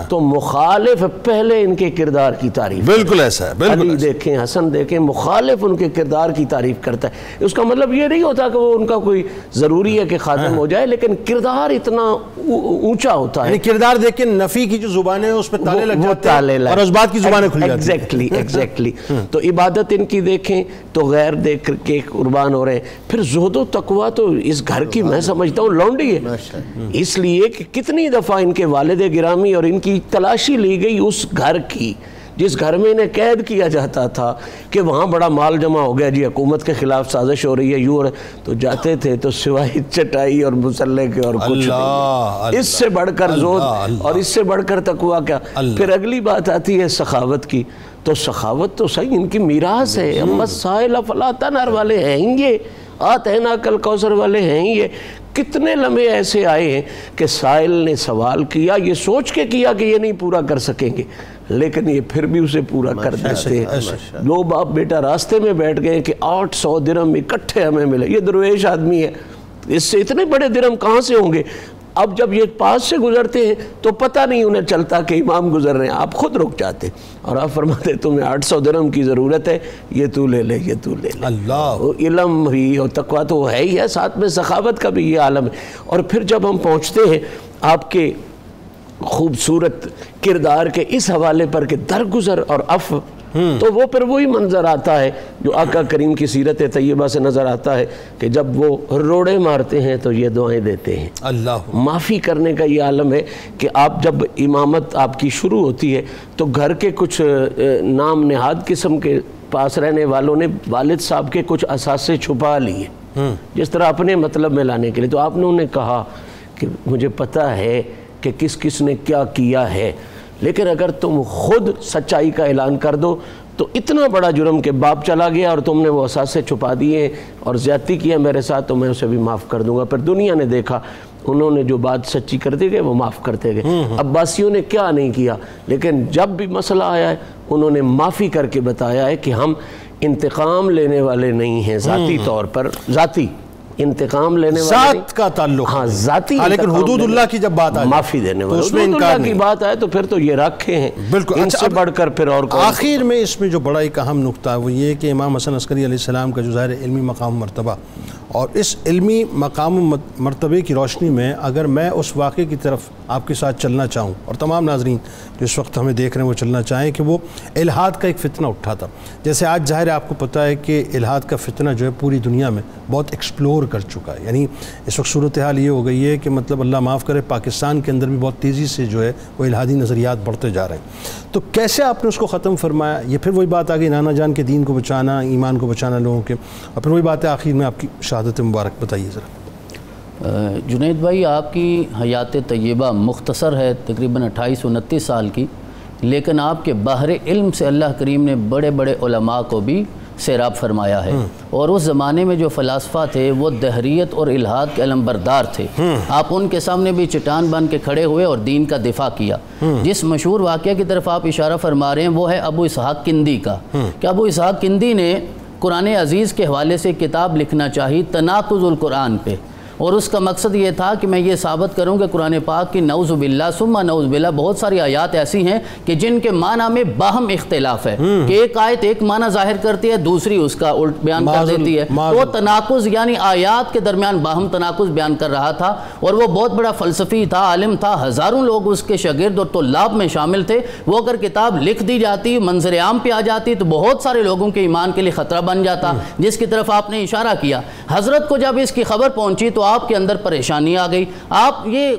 Speaker 3: تو مخالف پہلے ان کے کردار کی تعریف،
Speaker 1: بالکل ایسا ہے،
Speaker 3: علی دیکھیں، حسن دیکھیں، مخالف ان کے کردار کی تعریف کرتا ہے۔ اس کا مطلب یہ نہیں ہوتا کہ وہ ان کا کوئی ضروری ہے کہ خادم ہو جائے، لیکن کردار اتنا اونچا ہوتا ہے،
Speaker 1: کردار دیکھ کے نفی کی جو زبانیں ہیں اس پہ تالے لگ جاتے ہیں اور ازبات کی زبانیں کھل جاتی ہیں۔
Speaker 3: ایگزیکٹلی۔ تو عبادت ان کی دیکھیں تو غیر دیکھ کے قربان ہو رہے ہیں۔ پھر زہد و تقویٰ تو اس گھر کی میں سمجھتا ہوں لونڈی ہے، اس لیے کہ کتنی دفعہ ان کے والد گرامی اور ان کی تلاشی لی گئی اس گھر کی جس گھر میں انہیں قید کیا جاتا تھا کہ وہاں بڑا مال جمع ہو گیا، جی حکومت کے خلاف سازش ہو رہی ہے، یوں تو جاتے تھے تو سوائے چٹائی اور مسلح کے اور کچھ نہیں۔ اس سے بڑھ کر زہد اور اس سے بڑھ کر تقویٰ کیا۔ پھر اگلی بات آتی ہے سخاوت کی، تو سخاوت تو صحیح ان کی میراث ہے، امت سائل فلا تنہر والے ہیں یہ، آتینا کل کوثر والے ہیں یہ۔ کتنے لمحے ایسے آئے ہیں کہ سائل نے سوال کیا، یہ سوچ کے کیا کہ یہ نہیں پورا کر سکیں گے، لیکن یہ پھر بھی اسے پورا کر دیتے ہیں۔ دو باپ بیٹا راستے میں بیٹھ گئے کہ 800 درہم اکٹھے ہمیں ملے، یہ درویش آدمی ہے، اس سے اتنے بڑے درہم کہاں سے ہوں گے؟ اب جب یہ پاس سے گزرتے ہیں تو پتہ نہیں انہیں چلتا کہ امام گزر رہے ہیں، آپ خود رک جاتے اور آپ فرماتے تمہیں 800 درہم کی ضرورت ہے، یہ تو لے لے، یہ تو لے لے۔
Speaker 1: اللہ،
Speaker 3: وہ علم بھی اور تقویٰ تو ہے ہی ہے، ساتھ میں سخاوت کا بھی یہ عالم ہے۔ اور پھر جب ہم پہنچتے ہیں آپ کے خوبصورت کردار کے اس حوالے پر کہ درگزر اور عفو، تو وہ پھر وہی منظر آتا ہے جو آقا کریم کی سیرت طیبہ سے نظر آتا ہے کہ جب وہ روڑے مارتے ہیں تو یہ دعائیں دیتے ہیں۔
Speaker 1: اللہ،
Speaker 3: معافی کرنے کا یہ عالم ہے کہ آپ جب امامت آپ کی شروع ہوتی ہے تو گھر کے کچھ نام نہاد قسم کے پاس رہنے والوں نے والد صاحب کے کچھ اثاثے چھپا لیے جس طرح اپنے مطلب میں لانے کے لیے، تو آپ نے انہیں کہا کہ مجھے پتہ ہے کہ کس کس نے کیا کیا ہے، لیکن اگر تم خود سچائی کا اعلان کر دو تو اتنا بڑا جرم کہ باپ چلا گیا اور تم نے وہ اثاثے چھپا دیے اور زیادتی کیا میرے ساتھ، تو میں اسے بھی معاف کر دوں گا۔ پھر دنیا نے دیکھا انہوں نے جو بات سچی کرتے گئے وہ معاف کرتے گئے۔ عباسیوں نے کیا نہیں کیا، لیکن جب بھی مسئلہ آیا ہے انہوں نے معافی کر کے بتایا ہے کہ ہم انتقام لینے والے نہیں ہیں، ذاتی طور پر ذاتی انتقام لینے والے
Speaker 1: ذات کا تعلق،
Speaker 3: ہاں ذاتی،
Speaker 1: لیکن حدود اللہ کی جب بات آئے
Speaker 3: معافی دینے والے،
Speaker 1: تو اس میں
Speaker 3: حدود
Speaker 1: انکار
Speaker 3: اللہ کی
Speaker 1: نہیں۔
Speaker 3: بات آئے تو پھر تو یہ رکھے ہیں،
Speaker 1: بالکل۔
Speaker 3: ان سے بڑھ کر پھر اور کون۔
Speaker 1: آخر میں اس میں جو بڑا ایک اہم نقطہ ہے وہ یہ کہ امام حسن عسکری علیہ السلام کا جو ظاہر علمی مقام مرتبہ، اور اس علمی مقام مرتبے کی روشنی میں اگر میں اس واقعے کی طرف آپ کے ساتھ چلنا چاہوں، اور تمام ناظرین جو اس وقت ہمیں دیکھ رہے ہیں وہ چلنا چاہیں، کہ وہ الحاد کا ایک فتنہ اٹھا تھا۔ جیسے آج ظاہر ہے آپ کو پتہ ہے کہ الحاد کا فتنہ جو ہے پوری دنیا میں بہت ایکسپلور کر چکا ہے، یعنی اس وقت صورتحال یہ ہو گئی ہے کہ مطلب اللہ معاف کرے پاکستان کے اندر بھی بہت تیزی سے جو ہے وہ الحادی نظریات بڑھتے جا رہے ہیں۔ تو کیسے آپ نے اس کو ختم فرمایا؟ یہ پھر وہی بات آ گئی نانا جان کے دین کو بچانا، ایمان کو بچانا لوگوں کے، اور پھر وہی بات ہے آخر میں آپ کی شہادت مبارک بتائیے ذرا۔
Speaker 4: جنید بھائی، آپ کی حیات طیبہ مختصر ہے، تقریباً 28-29 سال کی، لیکن آپ کے بحر علم سے اللہ کریم نے بڑے بڑے علماء کو بھی سیراب فرمایا ہے، اور اس زمانے میں جو فلاسفہ تھے وہ دہریت اور الحاد کے علم بردار تھے۔ آپ ان کے سامنے بھی چٹان بن کے کھڑے ہوئے اور دین کا دفاع کیا۔ جس مشہور واقعہ کی طرف آپ اشارہ فرما رہے ہیں وہ ہے ابو اسحاق کندی کا، کہ ابو اسحاق کندی نے قرآن عزیز کے حوالے سے کتاب لکھنا چاہی تناقض القرآن پہ، اور اس کا مقصد یہ تھا کہ میں یہ ثابت کروں کہ قرآن پاک کی نعوذ باللہ ثم نعوذ باللہ بہت ساری آیات ایسی ہیں کہ جن کے معنی میں باہم اختلاف ہے، کہ ایک آیت ایک معنی ظاہر کرتی ہے، دوسری اس کا الٹ بیان کر دیتی ہے، تو تناقض یعنی آیات کے درمیان باہم تناقض بیان کر رہا تھا، اور وہ بہت بڑا فلسفی تھا، عالم تھا، ہزاروں لوگ اس کے شاگرد اور طلاب میں شامل تھے۔ وہ اگر کتاب لکھ دی جاتی، منظر عام پہ آ جاتی، تو بہت سارے لوگوں کے ایمان کے لیے خطرہ بن جاتا، جس کی طرف آپ نے اشارہ کیا۔ حضرت کو جب اس کی خبر پہنچی تو آپ کے اندر پریشانی آ گئی، آپ یہ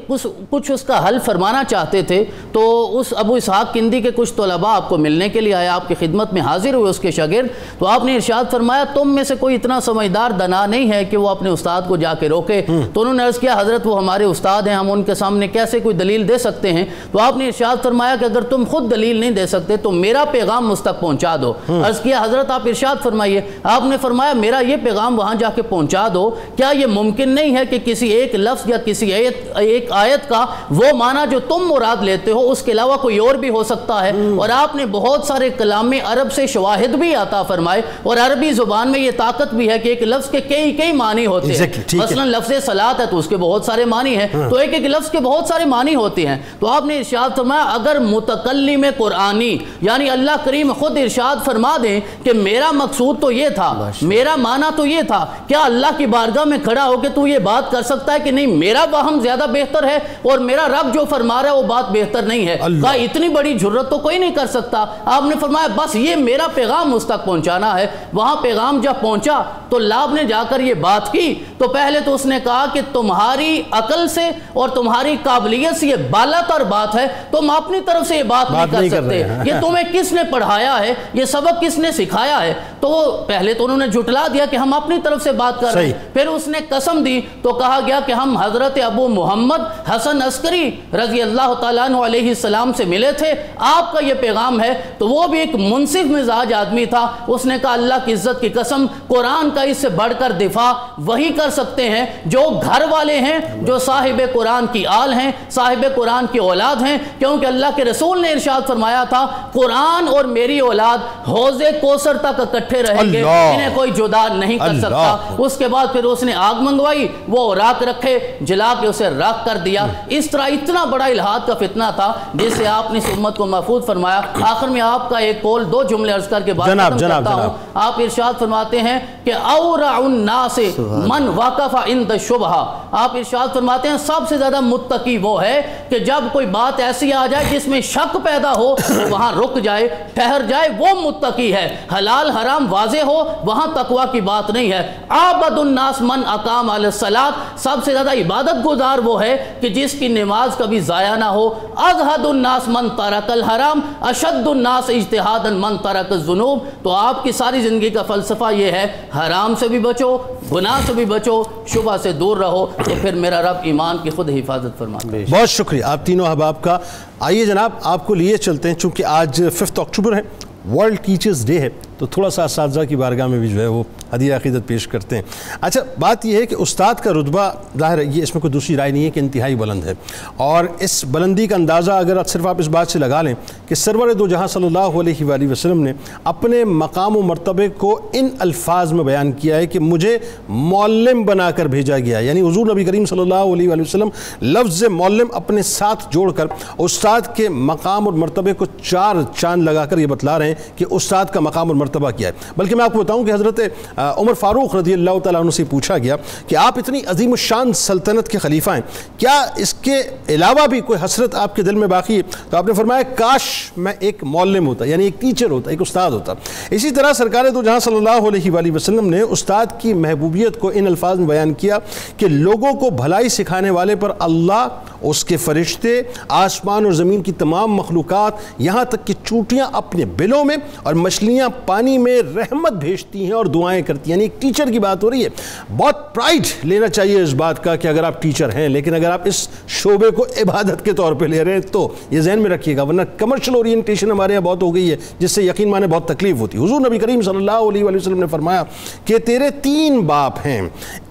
Speaker 4: کچھ اس کا حل فرمانا چاہتے تھے، تو اس ابو اسحاق کندی کے کچھ طلباء آپ کو ملنے کے لیے آئے، آپ کی خدمت میں حاضر ہوئے اس کے شاگرد، تو آپ نے ارشاد فرمایا تم میں سے کوئی اتنا سمجھدار دنا نہیں ہے کہ وہ اپنے استاد کو جا کے روکے؟ تو انہوں نے عرض کیا حضرت وہ ہمارے استاد ہیں، ہم ان کے سامنے کیسے کوئی دلیل دے سکتے ہیں؟ تو آپ نے ارشاد فرمایا کہ اگر تم خود دلیل نہیں دے سکتے تو میرا پیغام مجھ تک پہنچا دو۔ عرض کیا حضرت آپ ارشاد فرمائیے۔ آپ نے فرمایا میرا یہ پیغام وہاں جا کے پہنچا دو، کیا یہ ممکن نہیں ہے کہ کسی ایک لفظ یا کسی ایک آیت کا وہ معنی جو تم مراد لیتے ہو اس کے علاوہ کوئی اور بھی ہو سکتا ہے؟ اور آپ نے بہت سارے کلام عرب سے شواہد بھی عطا فرمائے، اور عربی زبان میں یہ طاقت بھی ہے کہ ایک لفظ کے کئی معنی ہوتے ہیں۔ مثلا لفظ صلاۃ ہے تو اس کے بہت سارے معنی ہیں، تو ایک لفظ کے بہت سارے معنی ہوتے ہیں۔ تو آپ نے ارشاد فرمایا اگر متکلم قرآنی یعنی اللہ کریم خود ارشاد فرما دیں کہ میرا مقصود تو یہ تھا، میرا معنی تو یہ تھا، کیا اللہ کی بارگاہ میں کھڑا ہو کے تو یہ بات کر سکتا ہے کہ نہیں میرا وہم زیادہ بہتر ہے اور میرا رب جو فرما رہا ہے وہ بات بہتر نہیں ہے؟ کہا اتنی بڑی جرت تو کوئی نہیں کر سکتا۔ آپ نے فرمایا بس یہ میرا پیغام اس تک پہنچانا ہے۔ وہاں پیغام جب پہنچا تو لاب نے جا کر یہ بات کی، تو پہلے تو اس نے کہا کہ تمہاری عقل سے اور تمہاری قابلیت سے یہ بالا تر بات ہے، تم اپنی طرف سے یہ بات نہیں کر سکتے، یہ تمہیں کس نے پڑھایا ہے، یہ سبق کس نے سکھایا ہے؟ تو پہلے تو انہوں نے جھٹلا دیا کہ ہم اپنی طرف سے بات کر رہے ہیں، پھر اس نے قسم دی تو کہا گیا کہ ہم حضرت ابو محمد حسن عسکری رضی اللہ تعالیٰ عنہ علیہ السلام سے ملے تھے، آپ کا یہ پیغام ہے۔ تو وہ بھی ایک منصف مزاج آدمی تھا، اس نے کہا اللہ کی عزت کی قسم قرآن کا اس سے بڑھ کر دفاع وہی کر سکتے ہیں جو گھر والے ہیں، جو صاحب قرآن کی آل ہیں، صاحب قرآن کی اولاد ہیں، کیونکہ اللہ کے رسول نے ارشاد فرمایا تھا قرآن اور میری اولاد حوض کوثر تک اکٹھے رہیں گے، انہیں کوئی جدا نہیں کر سکتا۔ اس کے بعد پھر اس نے آگ منگوائی، وہ راکھ رکھے، جلا کے اسے راکھ کر دیا۔ اس طرح اتنا بڑا الہاد کا فتنہ تھا جس سے آپ نے اس امت کو محفوظ فرمایا۔ آخر میں آپ کا ایک قول 2 جملے عرض کر کے بات ختم کرتا ہوں۔ آپ ارشاد فرماتے ہیں کہ اورع الناس من وقف عند الشبہہ، آپ ارشاد فرماتے ہیں سب سے زیادہ متقی وہ ہے کہ جب کوئی بات ایسی آ جائے جس میں شک پیدا ہو تو وہاں رک جائے، ٹھہر جائے، وہ متقی ہے۔ حلال حرام واضح ہو وہاں تقوی کی بات نہیں ہے۔ عابد الناس من اقام علی الصلاۃ، سب سے زیادہ عبادت گزار وہ ہے کہ جس کی نماز کبھی ضائع نہ ہو۔ ازہد الناس من ترک الحرام، اشد الناس اجتہادا من ترک الذنوب۔ تو آپ کی ساری زندگی کا فلسفہ یہ ہے حرام سے بھی بچو، گناہ سے بھی بچو، شبہ سے دور رہو، تو پھر میرا رب ایمان کی خود حفاظت فرماتا ہے۔
Speaker 1: بہت شکریہ آپ تینوں احباب کا۔ آئیے جناب آپ کو لیے چلتے ہیں، چونکہ آج 5 اکتوبر ہے، ورلڈ ٹیچرز ڈے ہے، تو تھوڑا سا اساتذہ کی بارگاہ میں بھی جو ہے وہ ہدیہ عقیدت پیش کرتے ہیں۔ اچھا بات یہ ہے کہ استاد کا رتبہ ظاہر ہے یہ اس میں کوئی دوسری رائے نہیں ہے کہ انتہائی بلند ہے، اور اس بلندی کا اندازہ اگر صرف آپ اس بات سے لگا لیں کہ سرور دو جہاں صلی اللہ علیہ وآلہ وسلم نے اپنے مقام و مرتبے کو ان الفاظ میں بیان کیا ہے کہ مجھے معلم بنا کر بھیجا گیا، یعنی حضور نبی کریم صلی اللہ علیہ وآلہ وسلم لفظ معلم اپنے ساتھ جوڑ کر استاد کے مقام اور مرتبے کو 4 چاند لگا کر یہ بتلا رہے ہیں کہ استاد کا مقام اور مرتبہ کیا ہے۔ بلکہ میں آپ کو بتاؤں کہ حضرت عمر فاروق رضی اللہ تعالیٰ عنہ سے پوچھا گیا کہ آپ اتنی عظیم الشان سلطنت کے خلیفہ ہیں، کیا اس کے علاوہ بھی کوئی حسرت آپ کے دل میں باقی ہے؟ تو آپ نے فرمایا کاش میں ایک معلم ہوتا، یعنی ایک ٹیچر ہوتا، ایک استاد ہوتا۔ اسی طرح سرکار دو جہاں صلی اللہ علیہ وآلہ وسلم نے استاد کی محبوبیت کو ان الفاظ میں بیان کیا کہ لوگوں کو بھلائی سکھانے والے پر اللہ، اس کے فرشتے، آسمان اور زمین کی تمام مخلوقات، یہاں تک کہ چونٹیاں اپنے بلوں میں اور مچھلیاں پانی میں رحمت بھیجتی ہیں اور دعائیں کرتی ہیں۔ یعنی ایک ٹیچر کی بات ہو رہی ہے۔ بہت پرائڈ لینا چاہیے اس بات کا کہ اگر آپ ٹیچر ہیں، لیکن اگر آپ اس شعبے کو عبادت کے طور پہ لے رہے ہیں تو یہ ذہن میں رکھیے گا، ورنہ کمرشل اورینٹیشن ہمارے یہاں بہت ہو گئی ہے جس سے یقین مانے بہت تکلیف ہوتی ہے۔ حضور نبی کریم صلی اللہ علیہ وآلہ وسلم نے فرمایا کہ تیرے 3 باپ ہیں،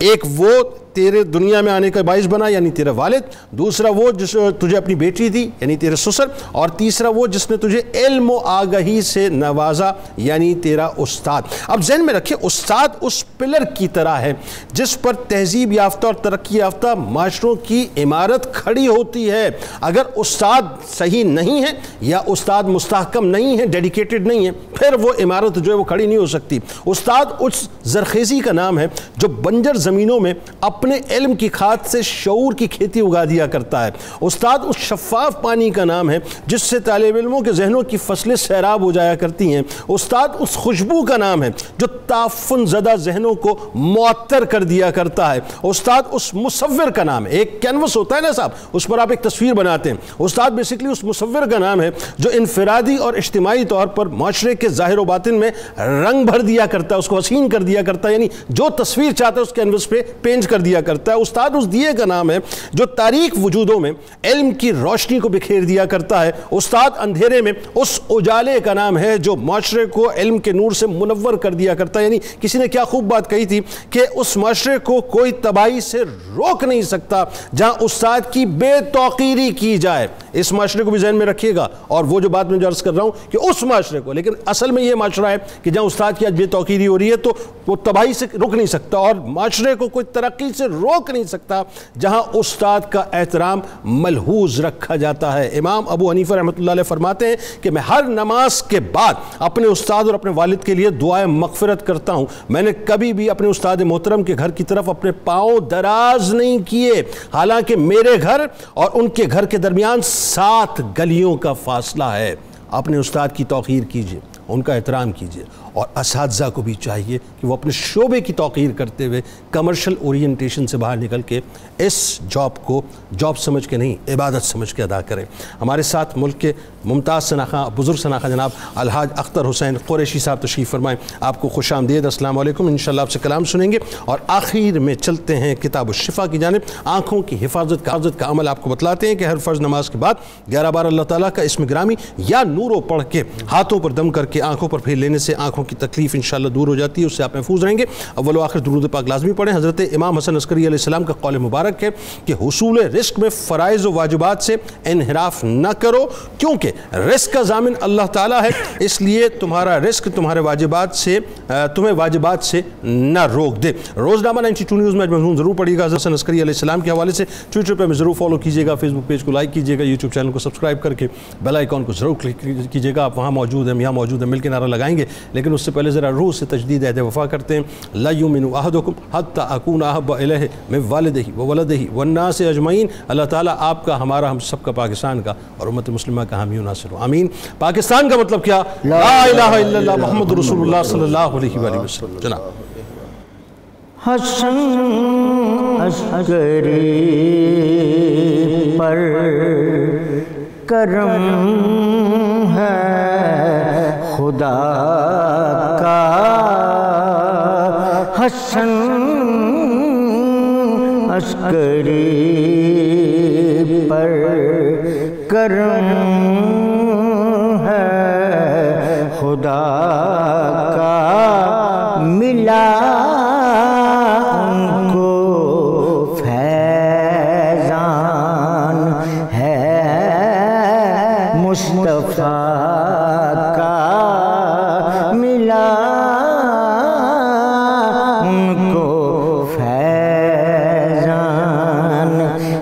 Speaker 1: ایک وہ تیرے دنیا میں آنے کا باعث بنا یعنی تیرا والد، دوسرا وہ جس تجھے اپنی بیٹی دی یعنی تیرے سسر، اور تیسرا وہ جس نے تجھے علم و آگہی سے نوازا یعنی تیرا استاد۔ اب ذہن میں رکھیں استاد اس پلر کی طرح ہے جس پر تہذیب یافتہ اور ترقی یافتہ معاشروں کی عمارت کھڑی ہوتی ہے۔ اگر استاد صحیح نہیں ہے یا استاد مستحکم نہیں ہے، ڈیڈیکیٹڈ نہیں ہے، پھر وہ عمارت جو ہے وہ کھڑی نہیں ہو سکتی۔ استاد اس زرخیزی کا نام ہے جو بنجر زمینوں میں اپنے علم کی کھاد سے شعور کی کھیتی اگا دیا کرتا ہے۔ استاد اس شفاف پانی کا نام ہے جس سے طالب علموں کے ذہنوں کی فصلیں سیراب ہو جایا کرتی ہیں۔ استاد اس خوشبو کا نام ہے جو تعفن زدہ ذہنوں کو معطر کر دیا کرتا ہے۔ استاد اس مصور کا نام ہے، ایک کینوس ہوتا ہے نا صاحب، اس پر آپ ایک تصویر بناتے ہیں۔ استاد بیسیکلی اس مصور کا نام ہے جو انفرادی اور اجتماعی طور پر معاشرے کے ظاہر و باطن میں رنگ بھر دیا کرتا ہے، اس کو حسین کر دیا کرتا ہے، یعنی جو تصویر چاہتا ہے اس کینوس پہ پینٹ کر دیا کرتا ہے۔ استاد اس دیے کا نام ہے جو تاریک وجودوں میں علم کی روشنی کو بکھیر دیا کرتا ہے۔ استاد اندھیرے میں اس اجالے کا نام ہے جو معاشرے کو علم کے نور سے منور کر دیا کرتا ہے۔ یعنی کسی نے کیا خوب بات کہی تھی کہ اس معاشرے کو کوئی تباہی سے روک نہیں سکتا جہاں استاد کی بے توقیری کی جائے۔ اس معاشرے کو بھی ذہن میں رکھیے گا، اور وہ جو بات میں جو عرض کر رہا ہوں کہ اس معاشرے کو، لیکن اصل میں یہ معاشرہ ہے کہ جہاں استاد کی آج بے توقیری ہو رہی ہے تو وہ تباہی سے رک نہیں سکتا، اور معاشرے کو کوئی ترقی سے روک نہیں سکتا جہاں استاد کا احترام ملحوظ رکھا جاتا ہے۔ امام ابو حنیفہ رحمۃ اللہ علیہ فرماتے ہیں کہ میں ہر نماز کے بعد اپنے استاد اور اپنے والد کے لیے دعائیں مغفرت کرتا ہوں۔ میں نے کبھی بھی اپنے استاد محترم کے گھر کی طرف اپنے پاؤں دراز نہیں کیے، حالانکہ میرے گھر اور ان کے گھر کے درمیان 7 گلیوں کا فاصلہ ہے۔ اپنے استاد کی توقیر کیجیے، ان کا احترام کیجیے، اور اساتذہ کو بھی چاہیے کہ وہ اپنے شعبے کی توقیر کرتے ہوئے کمرشل اورینٹیشن سے باہر نکل کے اس جاب کو جاب سمجھ کے نہیں عبادت سمجھ کے ادا کریں۔ ہمارے ساتھ ملک کے ممتاز سناخواں بزرگ سناخواں جناب الحاج اختر حسین قریشی صاحب تشریف فرمائیں۔ آپ کو خوش آمدید، السلام علیکم۔ انشاءاللہ آپ سے کلام سنیں گے، اور آخر میں چلتے ہیں کتاب الشفا کی جانب۔ آنکھوں کی حفاظت کا عمل آپ کو بتلاتے ہیں کہ ہر فرض نماز کے بعد 11 بار اللہ تعالیٰ کا اسم گرامی یا نورو پڑھ کے ہاتھوں پر دم کر کہ آنکھوں پر پھیر لینے سے آنکھوں کی تکلیف انشاءاللہ دور ہو جاتی ہے، اس سے آپ محفوظ رہیں گے۔ اول و آخر درود پاک لازمی پڑھیں۔ حضرت امام حسن عسکری علیہ السلام کا قول مبارک ہے کہ حصول رزق میں فرائض و واجبات سے انحراف نہ کرو، کیونکہ رزق کا ضامن اللہ تعالیٰ ہے، اس لیے تمہارا رزق تمہارے واجبات سے تمہیں واجبات سے نہ روک دے۔ روزنامہ 92 نیوز میں مضمون ضرور پڑھیے گا حضرت حسن عسکری علیہ السلام کے حوالے سے۔ ٹویٹر پہ ضرور فالو کیجیے گا، فیس بک پیج کو لائک کیجیے گا، یوٹیوب چینل کو سبسکرائب کر کے بیل آئیکن کو ضرور کلک کیجیے گا۔ آپ وہاں موجود ہیں، یہاں موجود ہیں، مل کے نعرہ لگائیں گے، لیکن اس سے پہلے ذرا روح سے تجدید عہد وفا کرتے ہیں۔ لا یؤمن احدکم حتی اکون احب الیہ من والدہ وولدہ والناس اجمعین۔ اللہ تعالیٰ آپ کا، ہمارا، ہم سب کا، پاکستان کا اور امت مسلمہ کا حامی و ناصر ہو، آمین۔ پاکستان کا مطلب کیا؟ لا الہ الا اللہ محمد رسول اللہ صلی اللہ علیہ وآلہ وسلم۔ جناب
Speaker 6: حسن عسکری پر کرم ہے خدا کا، حسن عسکری پر کرم ہے خدا کا، ملا ان کو فیضان ہے مصطفیٰ کا، ملا ان کو فیضان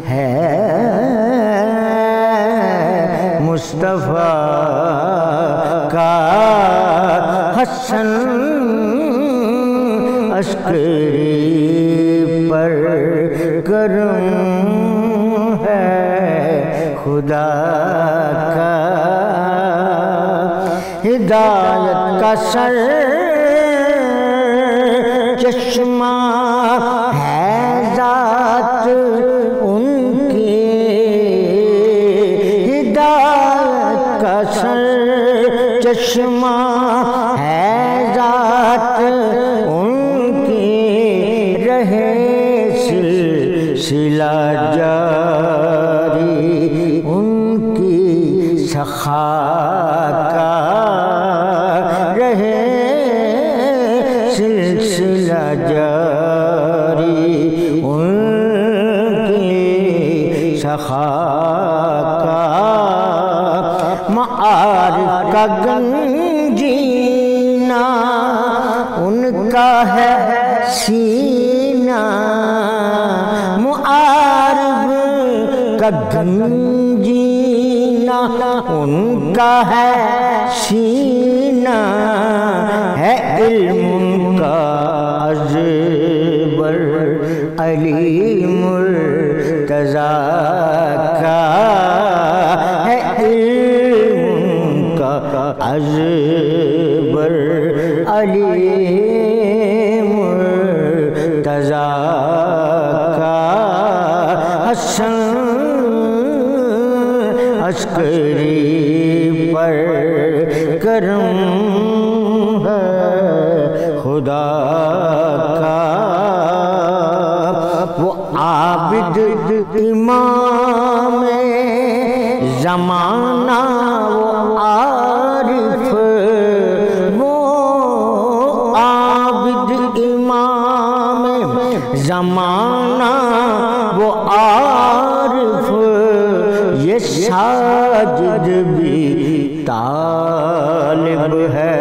Speaker 6: ہے مصطفیٰ کا، حسن عسکری پر کرم ہے خدا کا، ہدایت کا سر چشمہ ہے ذات ان کی، ہدایت کا سر چشمہ ہے ذات ان کی، رہے سلسلہ جاری ان کی سخا کا، رہے سلسلہ جاری ان کی سخا کا، معارف کا گنجینہ ان کا ہے سینہ، معارف کا گنجینہ ان کا ہے سینہ، ہے علم کا ازبر علی مرتضیٰ کا، ہے علم کا ازبر علی مرتضیٰ کا، حسن عسکری پر کرم ہے خدا کا، وہ عابد امام زمانہ وہ عارف، وہ عابد امام زمانہ وہ عارف، یہ ساجد بھی طالب ہے